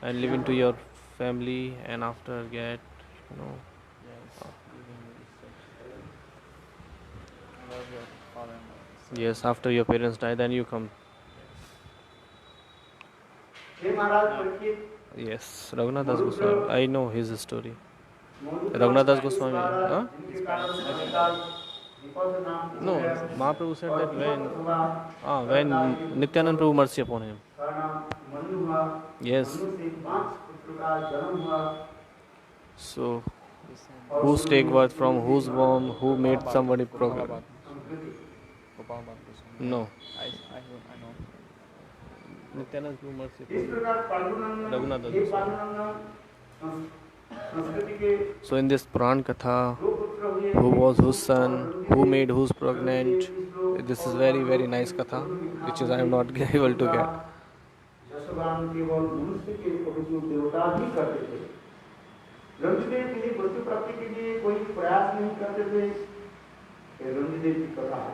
and live into your family, and after get yes, after your parents die, then you come. Hey Maharaj Parikshit Yes, Raghunath Das Goswami. I know his story. Raghunath Das Goswami. Huh? No, Mahaprabhu said that when Nityanand Prabhu mercy upon him. Yes. So, whose take birth from whose womb, who made somebody program? No. I know. Nityanand Prabhu mercy upon Raghunath Das Goswami. So in this Puran Katha, who was whose son, who made whose pregnant, this is very very nice Katha, which is I am not able to get. रंजदेव किसी वस्तु प्राप्ति के लिए कोई प्रयास नहीं करते थे, रंजदेव की कथा है।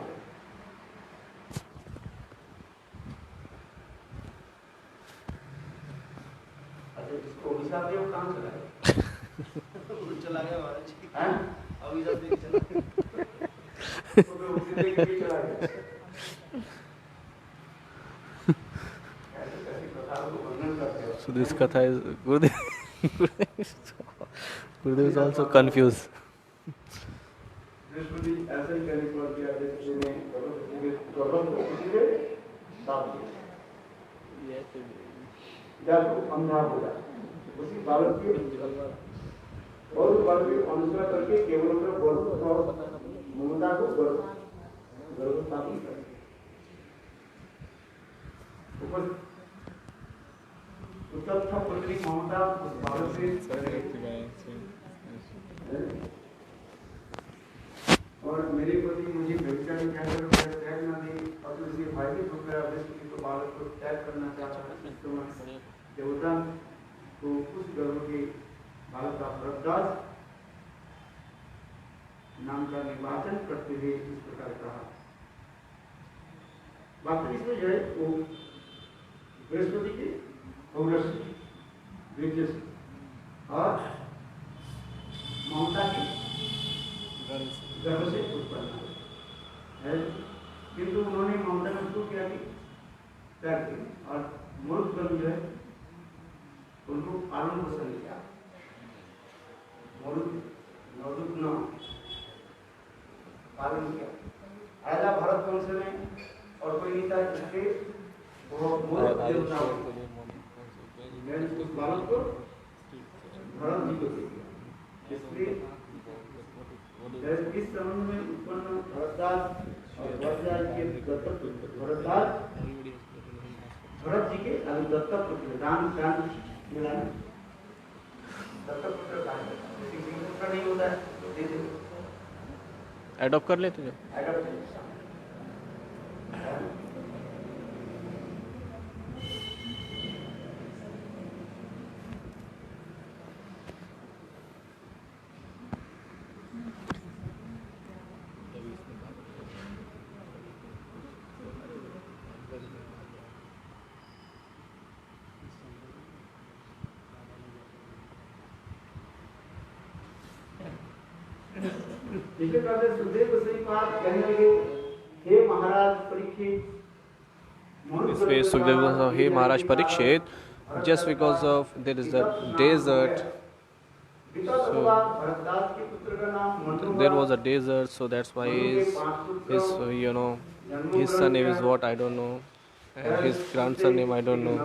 अच्छा, इसको अभिशाप देव कहाँ चला गया? चला गया महाराज। हैं? अभिशाप देव चला गया। तो उसी देव के लिए चला गया। ऐसी कथाओं को वर्णन करते हैं। So this Katha is good. Gurudev is also confused. Brihaspati ऐसे ही कहने पर दिया जैसे ने गौरव को किसी के साथ दिया। जब अंधा हो जाए, उसी बालक के और बालक के अनुसार करके केवल उनका गौरव और ममता को गौरव स्थापित करें। ऊपर उत्तम पुत्री ममता उस बालक से और मेरे पति मुझे व्यभिचारी कहकर मेरा त्याग न दे, और इसी फायदे को मेरा व्यक्ति को बालक को त्याग करना चाहता है। देवता को उस गर्भ के बालक का भरतदास नाम का निर्वाचन करते हुए इस प्रकार कहा। वास्तव इसमें जो है वो बृहस्पति के और ममता की गर्भ से उत्पन्न है, किंतु उन्होंने ममता में उसको क्या की त्याग की और मूर्ख गर्भ जो है उनको पालन पोषण किया। मूर्ख नवदूत न पालन किया। ऐसा भारत वंश में और कोई नहीं था जिसके वो मूर्ख देवता उस बालक को भरत जी को दे दिया। इसलिए इस संबंध में उत्पन्न भरतदास और भरतदास के दत्तक भरतदास भरत जी के दत्तक पुत्र दान मिला है। दत्तक पुत्र का किसी पुत्र नहीं होता है तो दे दे एडॉप्ट कर लेते हैं। इसके बाद सुखदेव गोस्वामी महाराज कहने लगे, हे महाराज Parikshit, This way Sukadeva Goswami, hey Maharaj Parikshit, just because of there is a desert, so there was a desert, so that's why his his son name is what I don't know, and his grandson name I don't know.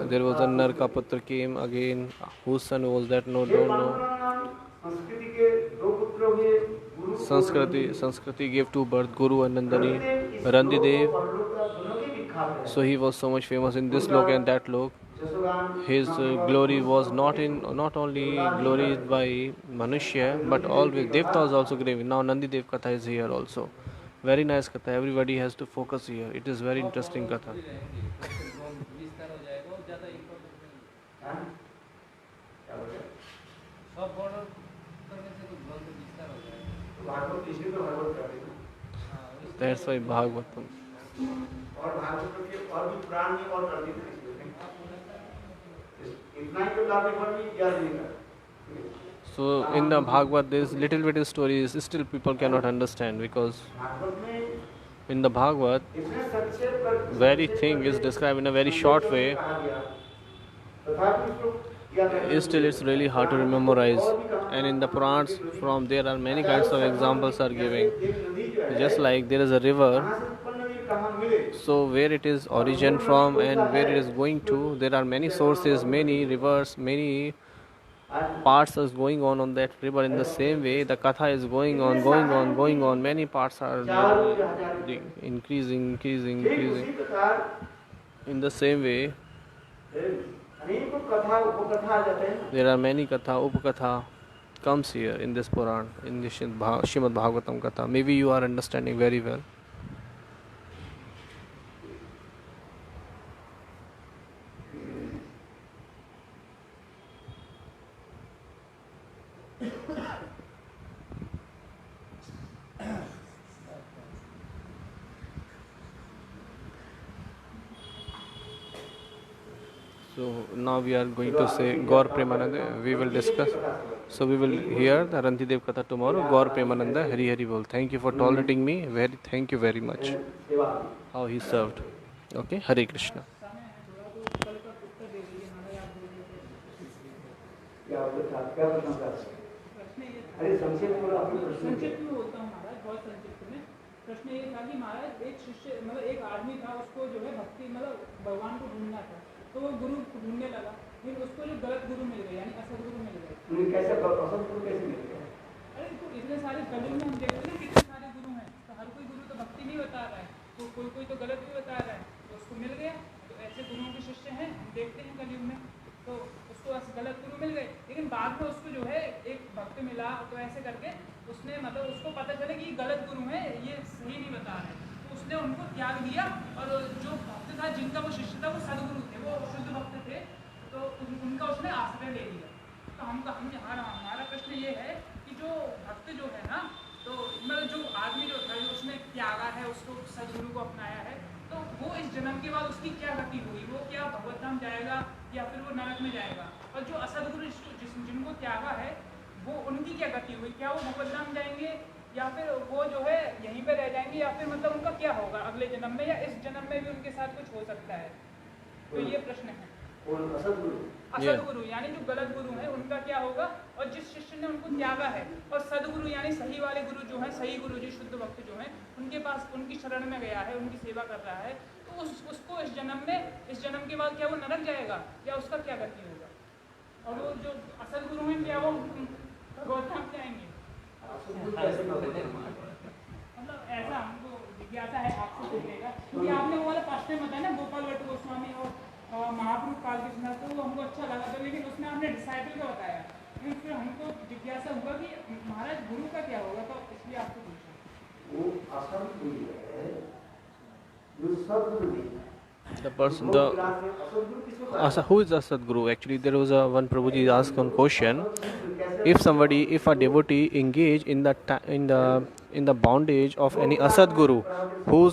There was a Narka Putra came again, whose son was that? No, don't know. Sanskriti gave to birth Guru and Nandani. Randidev विख्यात है। So he was so much famous in this lok and that lok. जसोगान His glory was not only gloried by Manushya but always Devta was also great. Now Nandi Dev Katha is here also. Very nice Katha. Everybody has to focus here. It is very interesting Katha. विस्तार हो जाएगा और ज़्यादा important नहीं हाँ? क्या बोल रहे हैं? सब बॉर्डर करने से तो ग्रंथ विस्तार हो जाएगा। तो भागवत इसलिए तो भागवत कर रहे हैं। हाँ, इसलिए That's why Bhagavatam. और भागवत के और भी पुराण में और कर देते हैं इसलिए। इतना ही तो लाभ देखो भी याद नहीं कर। So in the Bhagavad this little bit stories still people cannot understand because Bhagavat में in the Bhagavad इतने संक्षेप कर very thing is described in a very short way. कहा गया। तथापि उसको याद रखना Still it's really hard to memorize, and in the Purans from there are many kinds of examples are giving. एक नदी जो है Just like there is a river, कहाँ से उत्पन्न हुई कहाँ मिले। so where it is origin from and where it is going to, there are many sources, many rivers, many parts is going on that river. In the same way the katha is going on, many parts are increasing. ठीक उसी प्रकार In the same way अनेकों कथा उपकथा आ जाते हैं। there are many katha upakatha comes here in this Puran, in this Shrimad Bhagavatam katha. Maybe you are understanding very well. So now we are going to say Gaur Premananda. We will discuss. So we will hear the Rantidev Katha tomorrow. Gaur Premananda, Hari Hari Bol. Thank you for tolerating me. Thank you very much. सेवा How he served. Okay, Hare Krishna. कल का उत्तर दे दीजिए महाराज, आप बोल रहे थे। क्या होता था क्या प्रश्न था? प्रश्न ये था, अरे संक्षेप में बोलो, अपने प्रश्न संक्षिप्त में बोलता हूँ महाराज, बहुत संक्षिप्त में। प्रश्न ये था कि महाराज एक शिष्य मतलब एक आदमी था, उसको जो है भक्ति मतलब भगवान को ढूंढना था, तो वो गुरु ढूंढने लगा, लेकिन उसको जो गलत गुरु मिल गए यानी असद गुरु मिल गए। उन्हें कैसे पसंद को कैसे मिल गया? अरे तो इतने सारे कलियुग में हम देखते हैं ना कितने सारे गुरु हैं, तो हर कोई गुरु तो भक्ति नहीं बता रहा है, तो कोई तो गलत भी बता रहा है, तो उसको मिल गया। तो ऐसे गुरुओं के शिष्य हैं, हम देखते हैं कलियुग में, तो उसको गलत गुरु मिल गए, लेकिन बाद में उसको जो है एक भक्त मिला, तो ऐसे करके उसने मतलब उसको पता चला कि ये गलत गुरु है, ये सही नहीं बता रहे, तो उसने उनको त्याग दिया, और जो भक्त था जिनका वो शिष्य था वो सदगुरु थे, वो शुद्ध भक्त थे, तो उनका उसने आश्रय ले लिया। तो हमारा प्रश्न ये है कि जो भक्त जो है ना, तो मतलब जो आदमी जो था, जो उसने त्यागा है, उसको सदगुरु को अपनाया है, तो वो इस जन्म के बाद उसकी क्या गति हुई? वो क्या भगवत धाम जाएगा या फिर वो नरक में जाएगा? और जो असदगुरु जिनको त्यागा है, वो उनकी क्या गति हुई? क्या वो भगवत धाम जाएंगे या फिर वो जो है यहीं पे रह जाएंगे, या फिर मतलब उनका क्या होगा अगले जन्म में, या इस जन्म में भी उनके साथ कुछ हो सकता है? तो ये प्रश्न है। कौन असदगुरु? असदगुरु यानी जो गलत गुरु है उनका क्या होगा, और जिस शिष्य ने उनको त्यागा है, और सदगुरु यानी सही वाले गुरु जो है, सही गुरु जी शुद्ध भक्त जो है, उनके पास उनकी शरण में गया है, उनकी सेवा कर रहा है, तो उसको इस जन्म के बाद क्या वो नरक जाएगा या उसका क्या गति होगा? और वो जो असल गुरु हैं क्या वो भगवत धाम जाएंगे? असदगुरु कैसे होते हैं? मतलब ऐसा हमको जिज्ञासा है आपसे पूछेगा, क्योंकि आपने वो वाला प्रश्न में बताया ना गोपाल भट्ट गोस्वामी और महाप्रभु काल कृष्ण, तो वो हमको अच्छा लगा था, लेकिन उसमें आपने डिसाइपल का बताया, लेकिन फिर हमको जिज्ञासा हुआ कि महाराज गुरु का क्या होगा, तो इसलिए आपको पूछा। वो असदगुरु है, जो सदगुरु नहीं है। The person, who is a Sadguru? Actually, there was one Prabhuji asked one question. If a devotee engage in the bondage of any Asadguru, who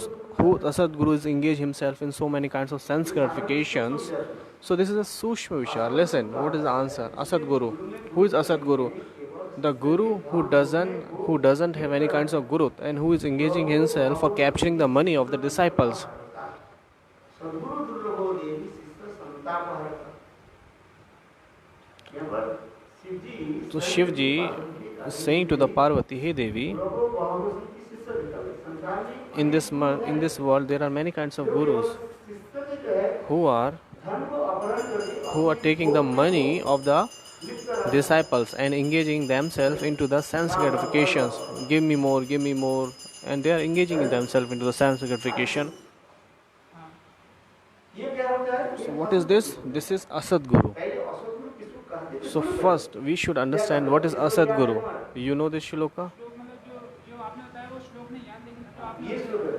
Asadguru is engaged himself in so many kinds of sense gratifications. So this is a Sushma Vishar. Listen, what is the answer? Asadguru. Who is Asadguru? The guru who doesn't have any kinds of guru and who is engaging himself for capturing the money of the disciples. सदगुरु दुर्लभो देवी शिष्य संतापहर। यहाँ पर Shivji So Shivji is saying to the Parvati, hey Devi, दुर्लभो बहु संति शिष्य विकल। संसार में in this world there are many kinds of gurus शिष्य के जो है who are धन को अपहरण करके taking the money of the disciples and engaging themselves into the sense gratifications. Give me more, and they are engaging themselves into the sense gratification. what is this? This is Asad Guru. पहले असदगुरु किसको कहते थे? So first we should understand what is Asad Guru. You know this shloka? श्लोक मतलब जो आपने बताया वो श्लोक नहीं याद, लेकिन जो आपने ये श्लोक है।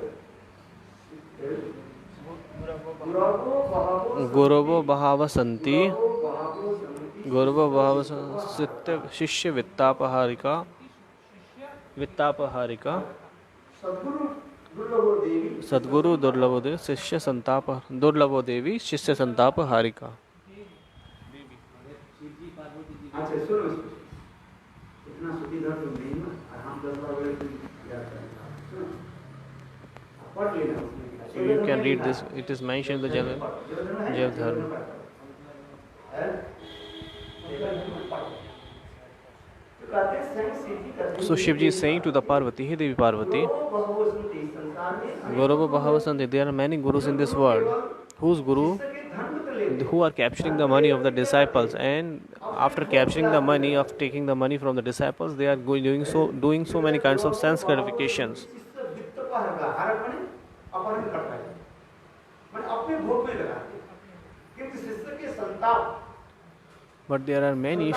गुरवो बहवो Guruvo Bhavasanti, बहवो समिति Guruvo Bhavasanti Shishya Vittapaharika, Vittapaharika, सद्गुरु दुर्लभो देवी Sadguru Durlavo Devi, Shishya Santapa, Durlavo Devi, Shishya Santapa Harika. अच्छा सुनो इसको, इतना सुखीधर तुम नहीं ना, और हम 10 बार बोले तुम याद करेंगे। सुनो, पढ़ लेना उसमें। So you can read this, it is mentioned in the Jav Dharma. So Shivji is saying to the Parvati, Hey Devi Parvati, Gaurava Bhavasanti, there are many gurus in this world. Whose guru? Who are capturing the money of the disciples, and after capturing the money, of taking the money from the disciples, they are doing so many kinds of sense gratifications. But there are many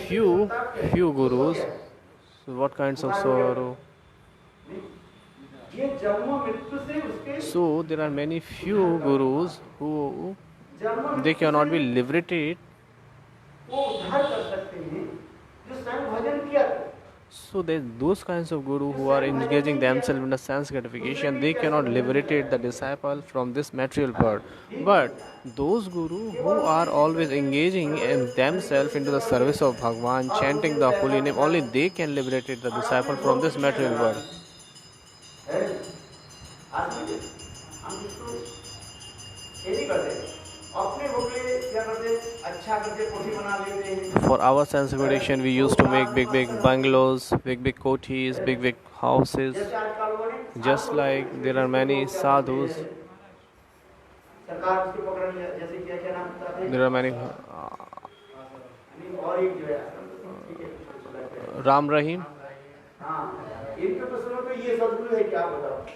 few gurus. So what kinds of sorrow? So there are many few gurus who they cannot be liberated. So those kinds of guru who are engaging themselves in the sense gratification, they cannot liberate the disciple from this material world. But those guru who are always engaging in themselves into the service of Bhagwan, chanting the holy name, only they can liberate the disciple from this material world. For our sense gratification, we used to make big bungalows, big kothis, big houses. Just like there are many sadhus, there are many Ram Rahim.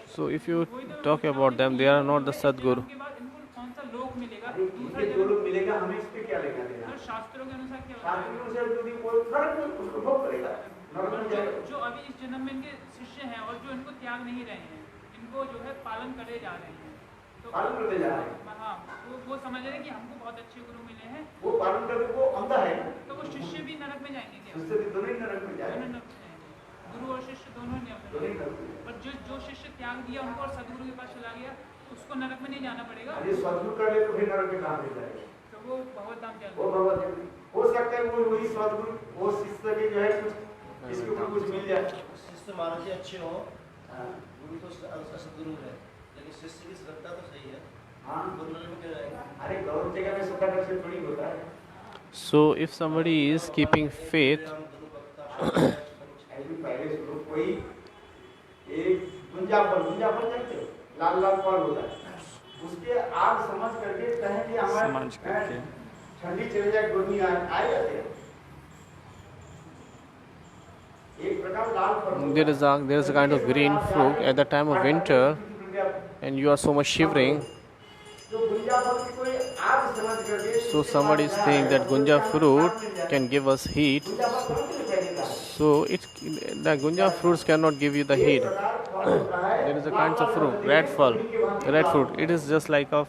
So if you talk about them, they are not the Sadguru. के बाद इनको कौन सा लोक मिलेगा, दूसरा जो लोग मिलेगा हमें इस पे क्या लेना देना? जो शास्त्रों के अनुसार क्या होता शास्त्रों से यदि कोई फर्क नहीं उसको भोग करेगा, नरक में है, जाएगा। जो अभी इस जन्म में इनके शिष्य हैं और जो इनको त्याग नहीं रहे हैं, इनको जो है पालन करे जा रहे हैं, तो पालन करते जा रहे हैं। हाँ, वो समझ रहे हैं कि हमको बहुत अच्छे गुरु मिले हैं, वो पालन करके वो अंधा है, तो वो शिष्य भी नरक में जाएंगे क्या? उससे भी दोनों ही नरक में दोनों जाएगा। नरक में जाएंगे, गुरु और शिष्य दोनों ने अपने, दोनों ही नरक में। पर जो शिष्य त्याग दिया उनको और सदगुरु के पास चला गया, उसको नरक में नहीं जाना पड़ेगा, यदि सद्गुरु कर ले तो फिर नरक में कहाँ मिल जाएगा? तो वो भगवत धाम वो जाएगा। भगवत हो सकता है वो वही सद्गुरु वो शिष्य के जो है कुछ इसके ऊपर कुछ मिल जाए। शिष्य मानो कि अच्छे हो, हाँ, गुरु तो सदगुरु है, लेकिन शिष्य की श्रद्धा तो सही है, हाँ। गुरु में क्या जाएगा? अरे गौरव जगह में श्रद्धा करके थोड़ी होता है। So if somebody is keeping faith, ऐसे पहले शुरू कोई एक गुंजा फल जानते हो? लाल लाल फल होता है, उसके आग समझ करके कहें कि हमारे ठंडी चले जाए गर्मी आए जाते हैं। एक प्रकार लाल फल there is a kind of green fruit at the time of winter, and you are so much shivering. जो गुंजा फल की कोई आग समझ करके So somebody is saying that gunja fruit can give us heat. गुंजा फल समझ नहीं पाएगा। So the gunja fruits cannot give you the heat. There is a kind of fruit, red fruit. It is just like a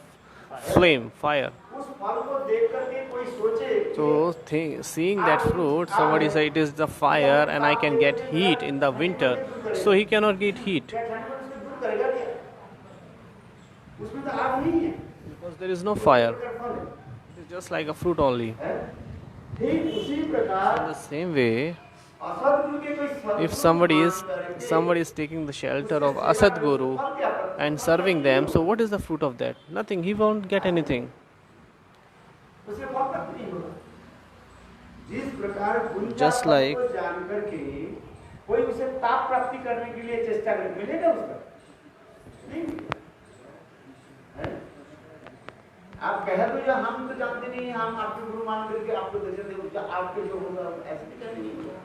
flame, fire. उस फल को देख करके कोई सोचे So seeing that fruit, somebody say it is the fire and I can get heat in the winter. So he cannot get heat क्या ठंड में उसको दूर करेगा क्या? उसमें तो आग नहीं है, because there is no fire. फल है। It's just like a fruit only. ठीक उसी प्रकार In the same way, असद्गुरु के कोई सद्गुरु if somebody मान करके is taking the shelter of Asad Guru फल क्या करता है? and serving them, so what is the fruit of that? Nothing. He won't get anything. उसे फल प्राप्त नहीं होगा। जिस प्रकार गुंजा Just फल like- को जान करके कोई उसे ताप प्राप्ति करने के लिए चेष्टा करे, मिलेगा उसका? नहीं मिलेगा। है? आप कह दो या हम तो जानते नहीं, हम आपके गुरु मान करके आपको दर्शन दे, आपके जो होगा ऐसे भी कहने नहीं होगा।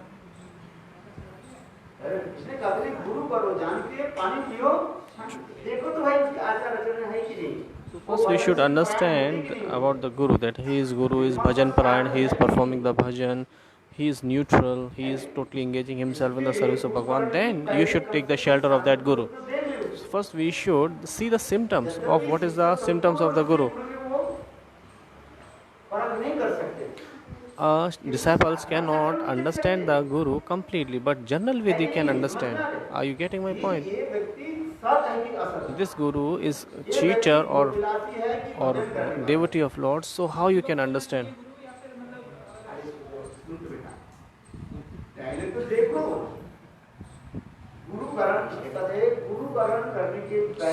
इसने कहा गुरु करो, जानते पानी पियो, देखो तो भाई उसके आचार आचरण है कि नहीं। First, we should understand about the Guru, that his Guru is Bhajan Parayan, he is performing the bhajan, he is neutral, he is totally engaging himself in the service of Bhagwan. Then you should take the shelter of that Guru. First, we should see the symptoms of what is the symptoms of the Guru. Disciples cannot understand the Guru completely, but general Vedi can understand. Are you getting my point? This Guru is cheater or devotee of Lord, so how you can understand?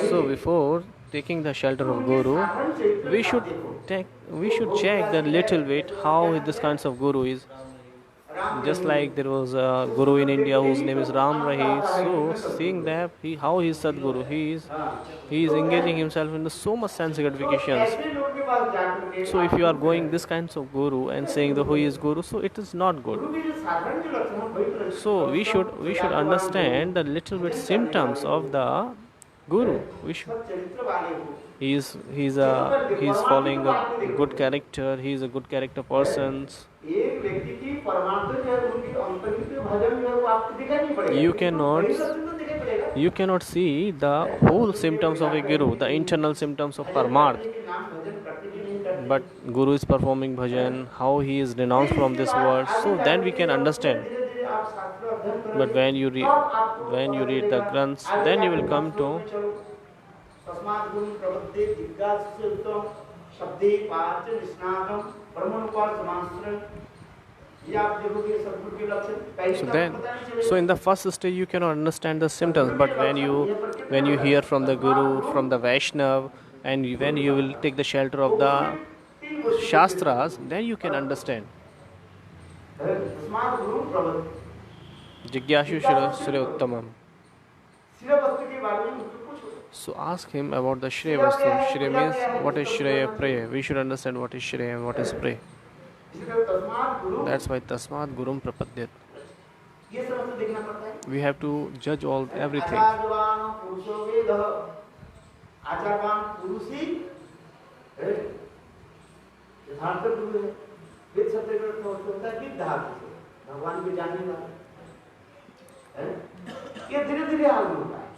So before taking the shelter of Guru, we should check the little bit how this kinds of Guru is. Just like there was a Guru in India whose name is Ram Rahi. So seeing that how he is Sadguru, he is engaging himself in so much sense gratifications. So if you are going this kinds of Guru and saying the who is Guru, so it is not good. So we should understand the little bit symptoms of the Guru. He is following a good character. He is a good character person. You cannot see the whole symptoms of a Guru, the internal symptoms of Paramarth. But Guru is performing bhajan, how he is renounced from this world, so then we can understand. But when you read the Granths, then you will come to so in the first stage you cannot understand the symptoms, but when you hear from the Guru, from the Vaishnav, and when you will take the shelter of the Shastras, then you can understand. Jigyashu Shreya Uttamam. So ask him about the Shreya Vastu. Shreya means what is Shreya? Pray. We should understand what is Shreya and what is pray. That's why Tasmat Gurum Prapadyat. We have to judge everything.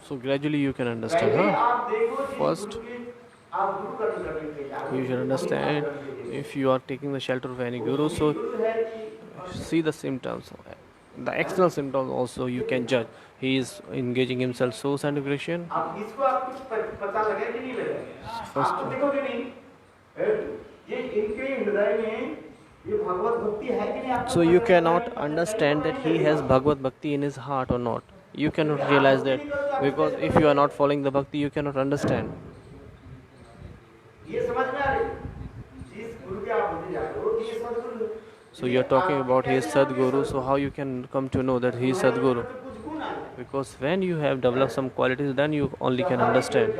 So gradually you can understand. First, you should understand if you are taking the shelter of any Guru, so see the symptoms. The external symptoms also you can judge. He is engaging himself so sanctification. First, so you cannot understand that he has Bhagavad Bhakti in his heart or not. You cannot realize that, because if you are not following the Bhakti, you cannot understand. So you are talking about he is Sadguru, so how you can come to know that he is Sadguru? Because when you have developed some qualities, then you only can understand.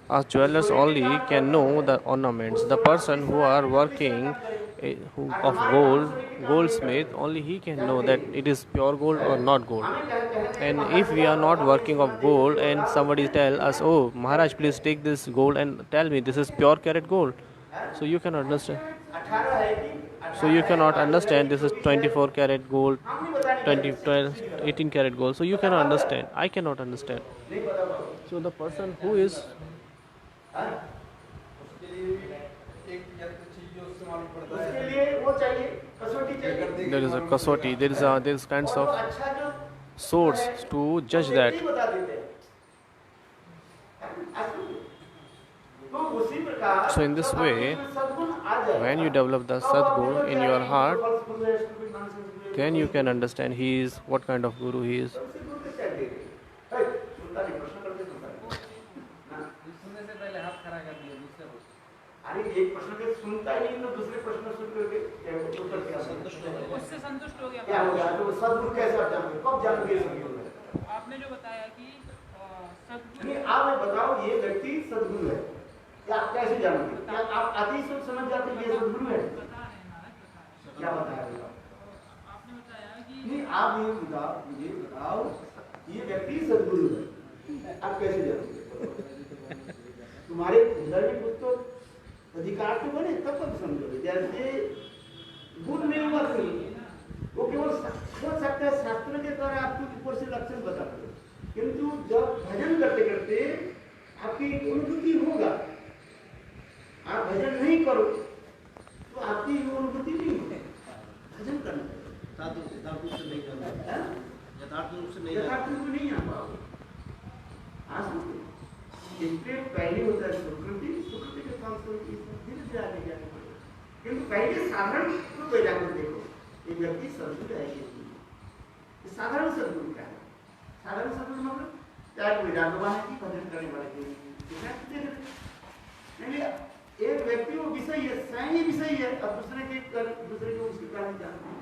As jewelers only can know the ornaments. The person who are working of goldsmith, only he can know that it is pure gold or not gold. And if we are not working of gold and somebody tell us, oh Maharaj, please take this gold and tell me this is pure carat gold, so you cannot understand. So you cannot understand this is 24 karat gold, 18 karat gold. So you cannot understand. I cannot understand. So the person who is there is a kasoti, there is kinds of source to judge that. So in this way, when you develop the Sadguru in your heart, then you can understand he is what kind of Guru he is. आपने जो बताया कि आप बताओ ये व्यक्ति सद्गुरु है, क्या आप कैसे जानोगे? क्या आप अति सोच समझ जाते हैं ये सद्गुरु है? क्या बताया आपने बताया कि नहीं, आप ये बताओ ये व्यक्ति सद्गुरु है, आप कैसे जानोगे? भजन करते करते आपकी अनुभूति होगा। आप भजन नहीं करो तो आपकी अनुभूति नहीं होगी। भजन करना यथार्थ रूप से नहीं करना, है, यथार्थ रूप से नहीं यथार्थ रूप में नहीं आ पाओगे। इसलिए पहले होता है सुकृति, सुकृति के फलस्वरूप धीरे धीरे आगे जाने पड़ेगा। किंतु पहले साधारण को वैराग्य देखो, ये व्यक्ति सदगुरु है कि नहीं। साधारण सदगुरु क्या है? साधारण सदगुरु मतलब चाहे वैराग्यवान है कि भजन करने वाले के नहीं, एक व्यक्ति वो विषय है, स्वयं ही विषय है, अब दूसरे के उसके कारण जानते हैं।